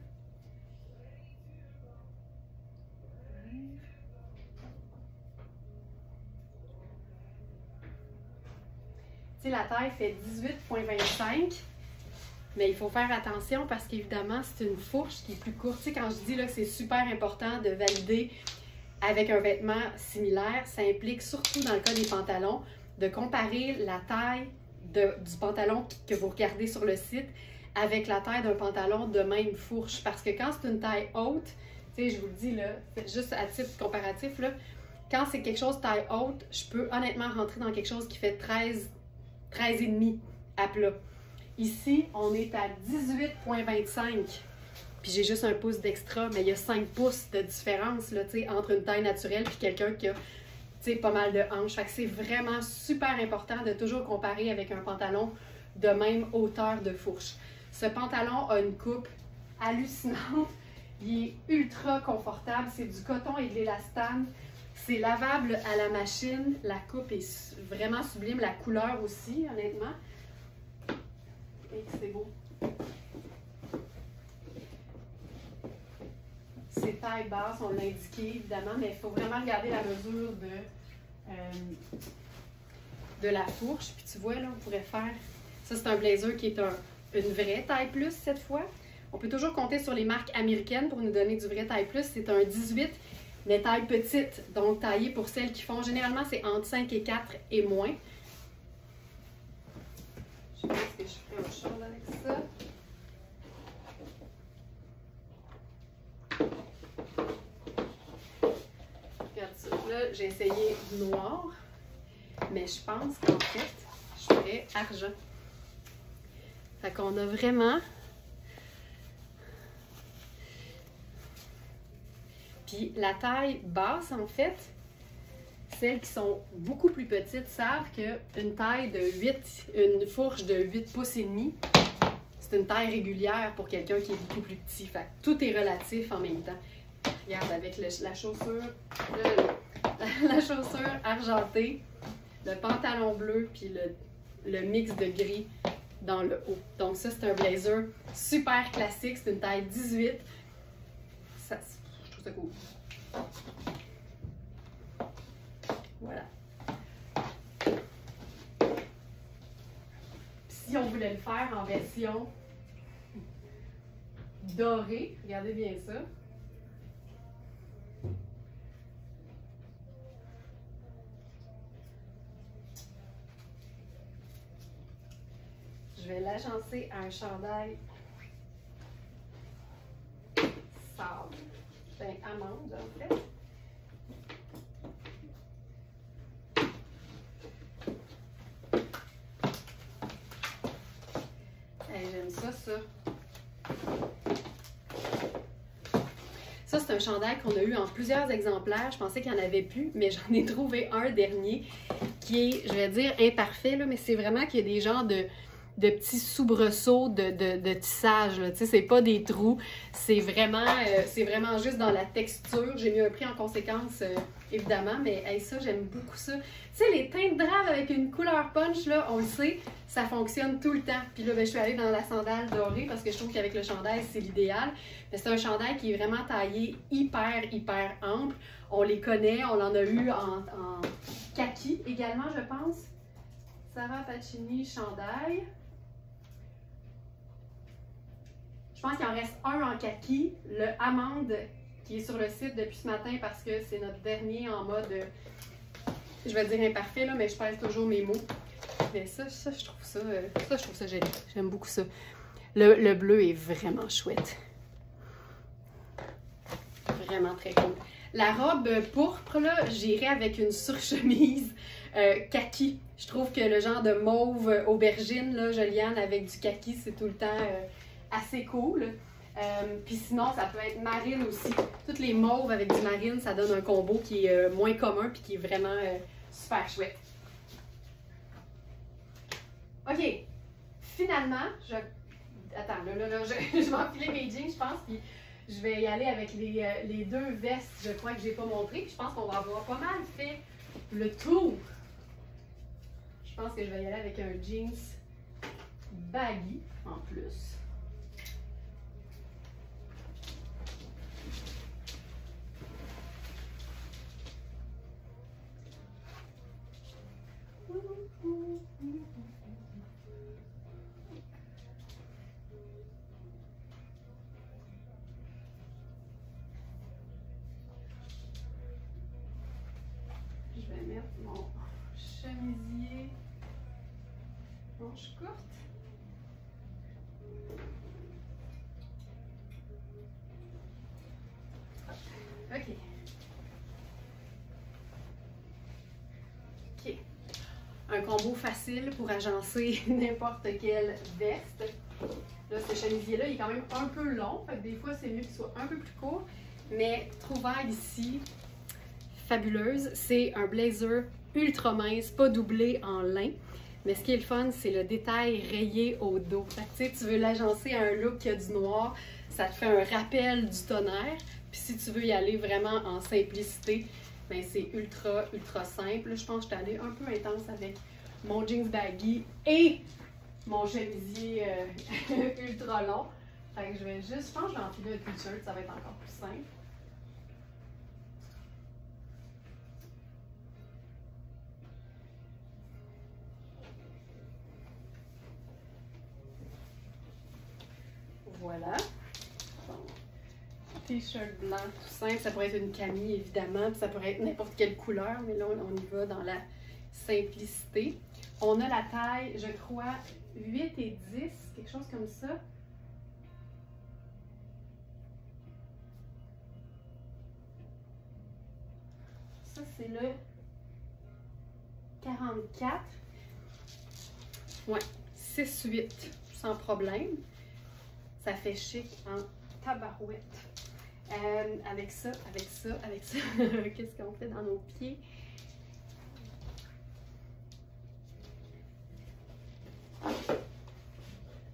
Tu sais, la taille fait 18,25. Mais il faut faire attention parce qu'évidemment, c'est une fourche qui est plus courte. Tu sais, quand je dis là, que c'est super important de valider avec un vêtement similaire, ça implique surtout dans le cas des pantalons de comparer la taille du pantalon que vous regardez sur le site avec la taille d'un pantalon de même fourche. Parce que quand c'est une taille haute, tu sais, je vous le dis là, juste à titre comparatif, là, quand c'est quelque chose de taille haute, je peux honnêtement rentrer dans quelque chose qui fait 13,5 à plat. Ici, on est à 18,25. Puis j'ai juste 1 pouce d'extra, mais il y a 5 pouces de différence là, entre une taille naturelle et quelqu'un qui a pas mal de hanches. Fait que c'est vraiment super important de toujours comparer avec un pantalon de même hauteur de fourche. Ce pantalon a une coupe hallucinante. Il est ultra confortable. C'est du coton et de l'élastane. C'est lavable à la machine. La coupe est vraiment sublime. La couleur aussi, honnêtement. Et c'est beau. C'est taille basse, on l'a indiqué évidemment, mais il faut vraiment regarder la mesure de la fourche. Puis tu vois, là, on pourrait faire... Ça, c'est un blazer qui est une vraie taille plus cette fois. On peut toujours compter sur les marques américaines pour nous donner du vrai taille plus. C'est un 18, mais taille petite, donc taillé pour celles qui font. Généralement, c'est entre 5 et 4 et moins. Je pense que je ferai autre chose avec ça. Regarde ça. Là, j'ai essayé noir, mais je pense qu'en fait, je ferais argent. Fait qu'on a vraiment... Puis la taille basse, en fait, celles qui sont beaucoup plus petites savent qu'une taille de 8, une fourche de 8 pouces et demi, c'est une taille régulière pour quelqu'un qui est beaucoup plus petit. Fait que tout est relatif en même temps. Regarde, avec la chaussure, la chaussure argentée, le pantalon bleu, puis le mix de gris dans le haut. Donc ça, c'est un blazer super classique. C'est une taille 18. Ça, je trouve ça cool. Voilà. Si on voulait le faire en version dorée, regardez bien ça. Je vais l'agencer à un chandail sable, ben amande en fait. J'aime ça, ça. Ça, c'est un chandail qu'on a eu en plusieurs exemplaires. Je pensais qu'il n'y en avait plus, mais j'en ai trouvé un dernier qui est, je vais dire, imparfait, là, mais c'est vraiment qu'il y a des genres de petits soubresauts de tissage. Tu sais, c'est pas des trous. C'est vraiment juste dans la texture. J'ai mis un prix en conséquence, évidemment, mais hey, ça, j'aime beaucoup ça. Tu sais, les teintes drap avec une couleur punch, là, on le sait, ça fonctionne tout le temps. Puis là, ben, je suis allée dans la sandale dorée parce que je trouve qu'avec le chandail, c'est l'idéal. Mais c'est un chandail qui est vraiment taillé hyper ample. On les connaît, on en a eu en kaki également, je pense. Sarah Pacini, chandail. Je pense qu'il en reste un en kaki, le amande qui est sur le site depuis ce matin parce que c'est notre dernier en mode, je vais dire imparfait, là, mais je pèse toujours mes mots. Mais ça je trouve ça génial. J'aime beaucoup ça. Le bleu est vraiment chouette. Vraiment très cool. La robe pourpre, là, j'irai avec une surchemise kaki. Je trouve que le genre de mauve aubergine, là, Joliane, avec du kaki, c'est tout le temps assez cool. Puis sinon, ça peut être marine aussi. Toutes les mauves avec du marine, ça donne un combo qui est moins commun puis qui est vraiment super chouette. OK. Finalement, attends, là, je vais enfiler mes jeans, je pense, puis je vais y aller avec les deux vestes, je crois que j'ai pas montré. Puis je pense qu'on va avoir pas mal fait le tour. Je pense que je vais y aller avec un jeans baggy en plus. Je vais mettre mon chemisier manche courte. OK. OK. Un combo facile pour agencer n'importe quelle veste. Là, ce chemisier-là, il est quand même un peu long. Fait que des fois, c'est mieux qu'il soit un peu plus court. Mais trouvaille ici, fabuleuse. C'est un blazer ultra mince, pas doublé en lin. Mais ce qui est le fun, c'est le détail rayé au dos. Fait que, tu veux l'agencer à un look qui a du noir, ça te fait un rappel du tonnerre. Puis si tu veux y aller vraiment en simplicité, ben c'est ultra, ultra simple. Je pense que je suis allée un peu intense avec mon jeans baggy et mon chemisier ultra long. Fait que je vais juste, je pense que je vais enfiler un t-shirt, ça va être encore plus simple. Voilà. T-shirt blanc tout simple, ça pourrait être une camille évidemment, puis ça pourrait être n'importe quelle couleur, mais là on y va dans la simplicité. On a la taille, je crois, 8 et 10, quelque chose comme ça. Ça c'est le 44. Ouais, 6-8, sans problème. Ça fait chic en tabarouette. Avec ça, qu'est-ce qu'on fait dans nos pieds?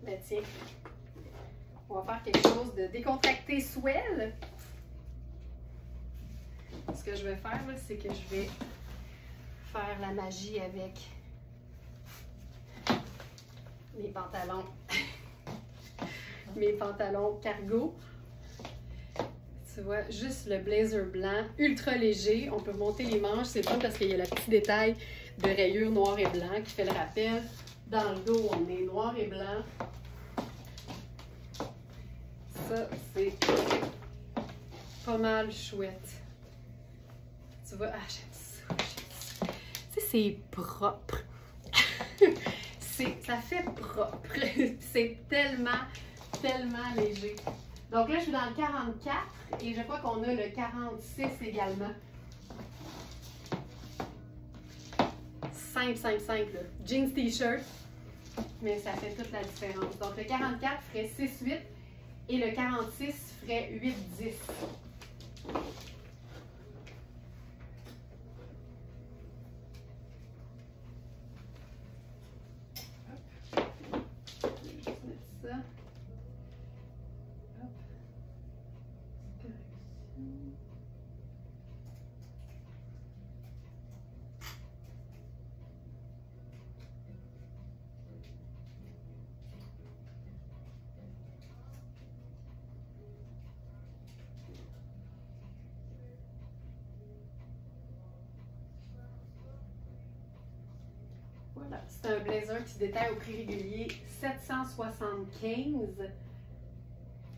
Ben tiens, on va faire quelque chose de décontracté swell. Ce que je vais faire, c'est que je vais faire la magie avec mes pantalons. Mes pantalons cargo. Tu vois, juste le blazer blanc, ultra léger. On peut monter les manches. C'est pas parce qu'il y a le petit détail de rayure noir et blanc qui fait le rappel. Dans le dos, on est noir et blanc. Ça, c'est pas mal chouette. Tu vois, ah, j'aime ça. Tu sais, c'est propre. Ça fait propre. C'est tellement léger. Donc là, je suis dans le 44 et je crois qu'on a le 46 également. Simple, simple, simple. Jeans, t-shirt, mais ça fait toute la différence. Donc le 44 ferait 6-8 et le 46 ferait 8-10. Voilà, c'est un blazer qui détaille au prix régulier 775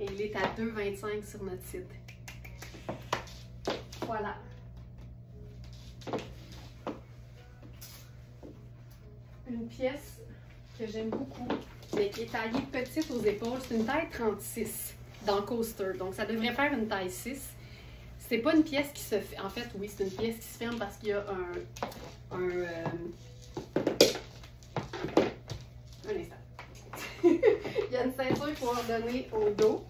et il est à 2,25 sur notre site. Voilà. Une pièce que j'aime beaucoup, mais qui est taillée petite aux épaules. C'est une taille 36 dans Coaster, donc ça devrait faire une taille 6. C'est pas une pièce qui se fait. En fait, oui, c'est une pièce qui se ferme parce qu'il y a un instant. Il y a une ceinture pour ordonner au dos.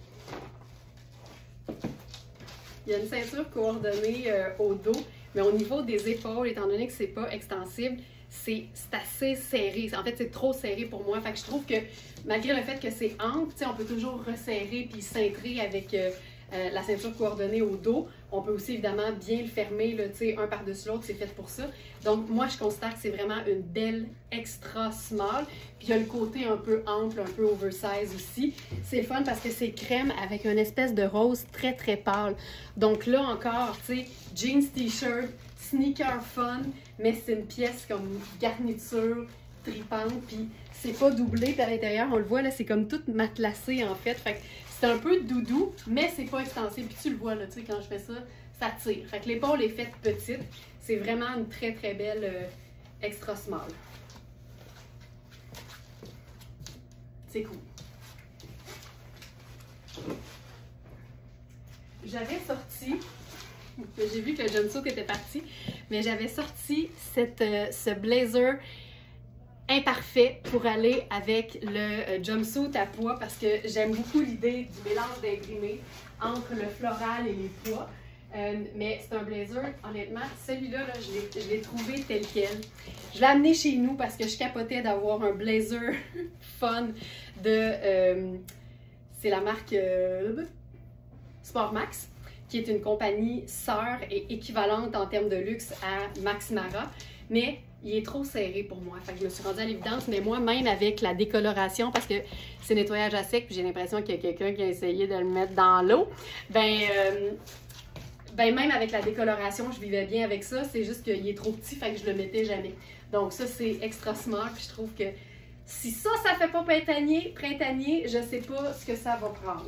Il y a une ceinture coordonnée au dos, mais au niveau des épaules, étant donné que c'est pas extensible, c'est assez serré. En fait, c'est trop serré pour moi. Fait que je trouve que malgré le fait que c'est ample, on peut toujours resserrer puis cintrer avec la ceinture coordonnée au dos. On peut aussi évidemment bien le fermer, là, un par-dessus l'autre, c'est fait pour ça. Donc moi, je considère que c'est vraiment une belle extra small. Puis il y a le côté un peu ample, un peu oversize aussi. C'est le fun parce que c'est crème avec une espèce de rose très très pâle. Donc là encore, tu sais, jeans, t-shirt, sneaker fun, mais c'est une pièce comme garniture tripante, puis c'est pas doublé, puis à l'intérieur, on le voit, là, c'est comme tout matelassé, en fait. Fait que c'est un peu doudou, mais c'est pas extensible. Puis tu le vois, là, tu sais, quand je fais ça, ça tire. Fait que l'épaule est faite petite. C'est vraiment une très, très belle extra small. C'est cool. J'avais sorti... J'ai vu que le jumpsuit était parti, mais j'avais sorti ce blazer imparfait pour aller avec le jumpsuit à pois parce que j'aime beaucoup l'idée du mélange d'imprimés entre le floral et les pois. Mais c'est un blazer, honnêtement, celui-là, là, je l'ai trouvé tel quel. Je l'ai amené chez nous parce que je capotais d'avoir un blazer fun de... c'est la marque Sport Max, qui est une compagnie sœur et équivalente en termes de luxe à Max Mara, mais il est trop serré pour moi. Fait que je me suis rendue à l'évidence, mais moi, même avec la décoloration, parce que c'est nettoyage à sec, puis j'ai l'impression qu'il y a quelqu'un qui a essayé de le mettre dans l'eau, ben même avec la décoloration, je vivais bien avec ça, c'est juste qu'il est trop petit, fait que je le mettais jamais. Donc ça, c'est extra smart, puis je trouve que si ça fait pas printanier, je sais pas ce que ça va prendre.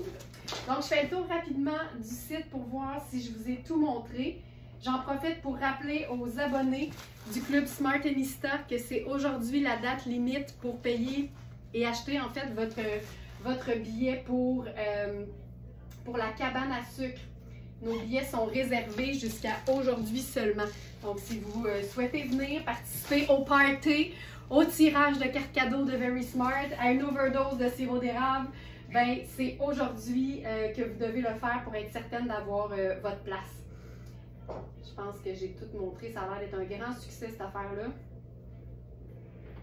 Donc, je fais le tour rapidement du site pour voir si je vous ai tout montré. J'en profite pour rappeler aux abonnés du Club Smartenista que c'est aujourd'hui la date limite pour payer et acheter en fait votre billet pour la cabane à sucre. Nos billets sont réservés jusqu'à aujourd'hui seulement. Donc, si vous souhaitez venir participer au party, au tirage de cartes cadeaux de Very Smart, à une overdose de sirop d'érable, ben c'est aujourd'hui que vous devez le faire pour être certaine d'avoir votre place. Je pense que j'ai tout montré. Ça a l'air d'être un grand succès, cette affaire-là.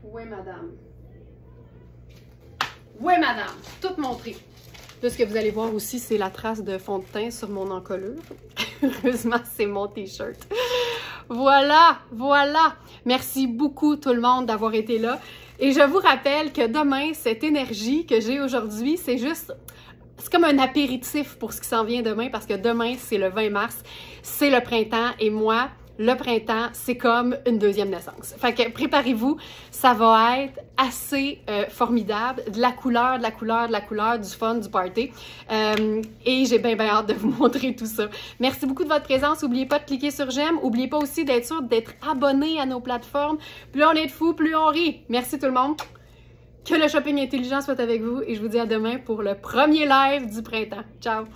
Oui, madame. Oui, madame. Tout montré. Là, ce que vous allez voir aussi, c'est la trace de fond de teint sur mon encolure. Heureusement, c'est mon t-shirt. Voilà, voilà. Merci beaucoup tout le monde d'avoir été là. Et je vous rappelle que demain, cette énergie que j'ai aujourd'hui, c'est comme un apéritif pour ce qui s'en vient demain parce que demain, c'est le 20 mars, c'est le printemps et moi, le printemps, c'est comme une deuxième naissance. Fait que préparez-vous, ça va être assez formidable, de la couleur, du fun, du party. Et j'ai bien hâte de vous montrer tout ça. Merci beaucoup de votre présence. N'oubliez pas de cliquer sur j'aime. N'oubliez pas aussi d'être sûr d'être abonné à nos plateformes. Plus on est de fous, plus on rit. Merci tout le monde. Que le shopping intelligent soit avec vous et je vous dis à demain pour le premier live du printemps. Ciao!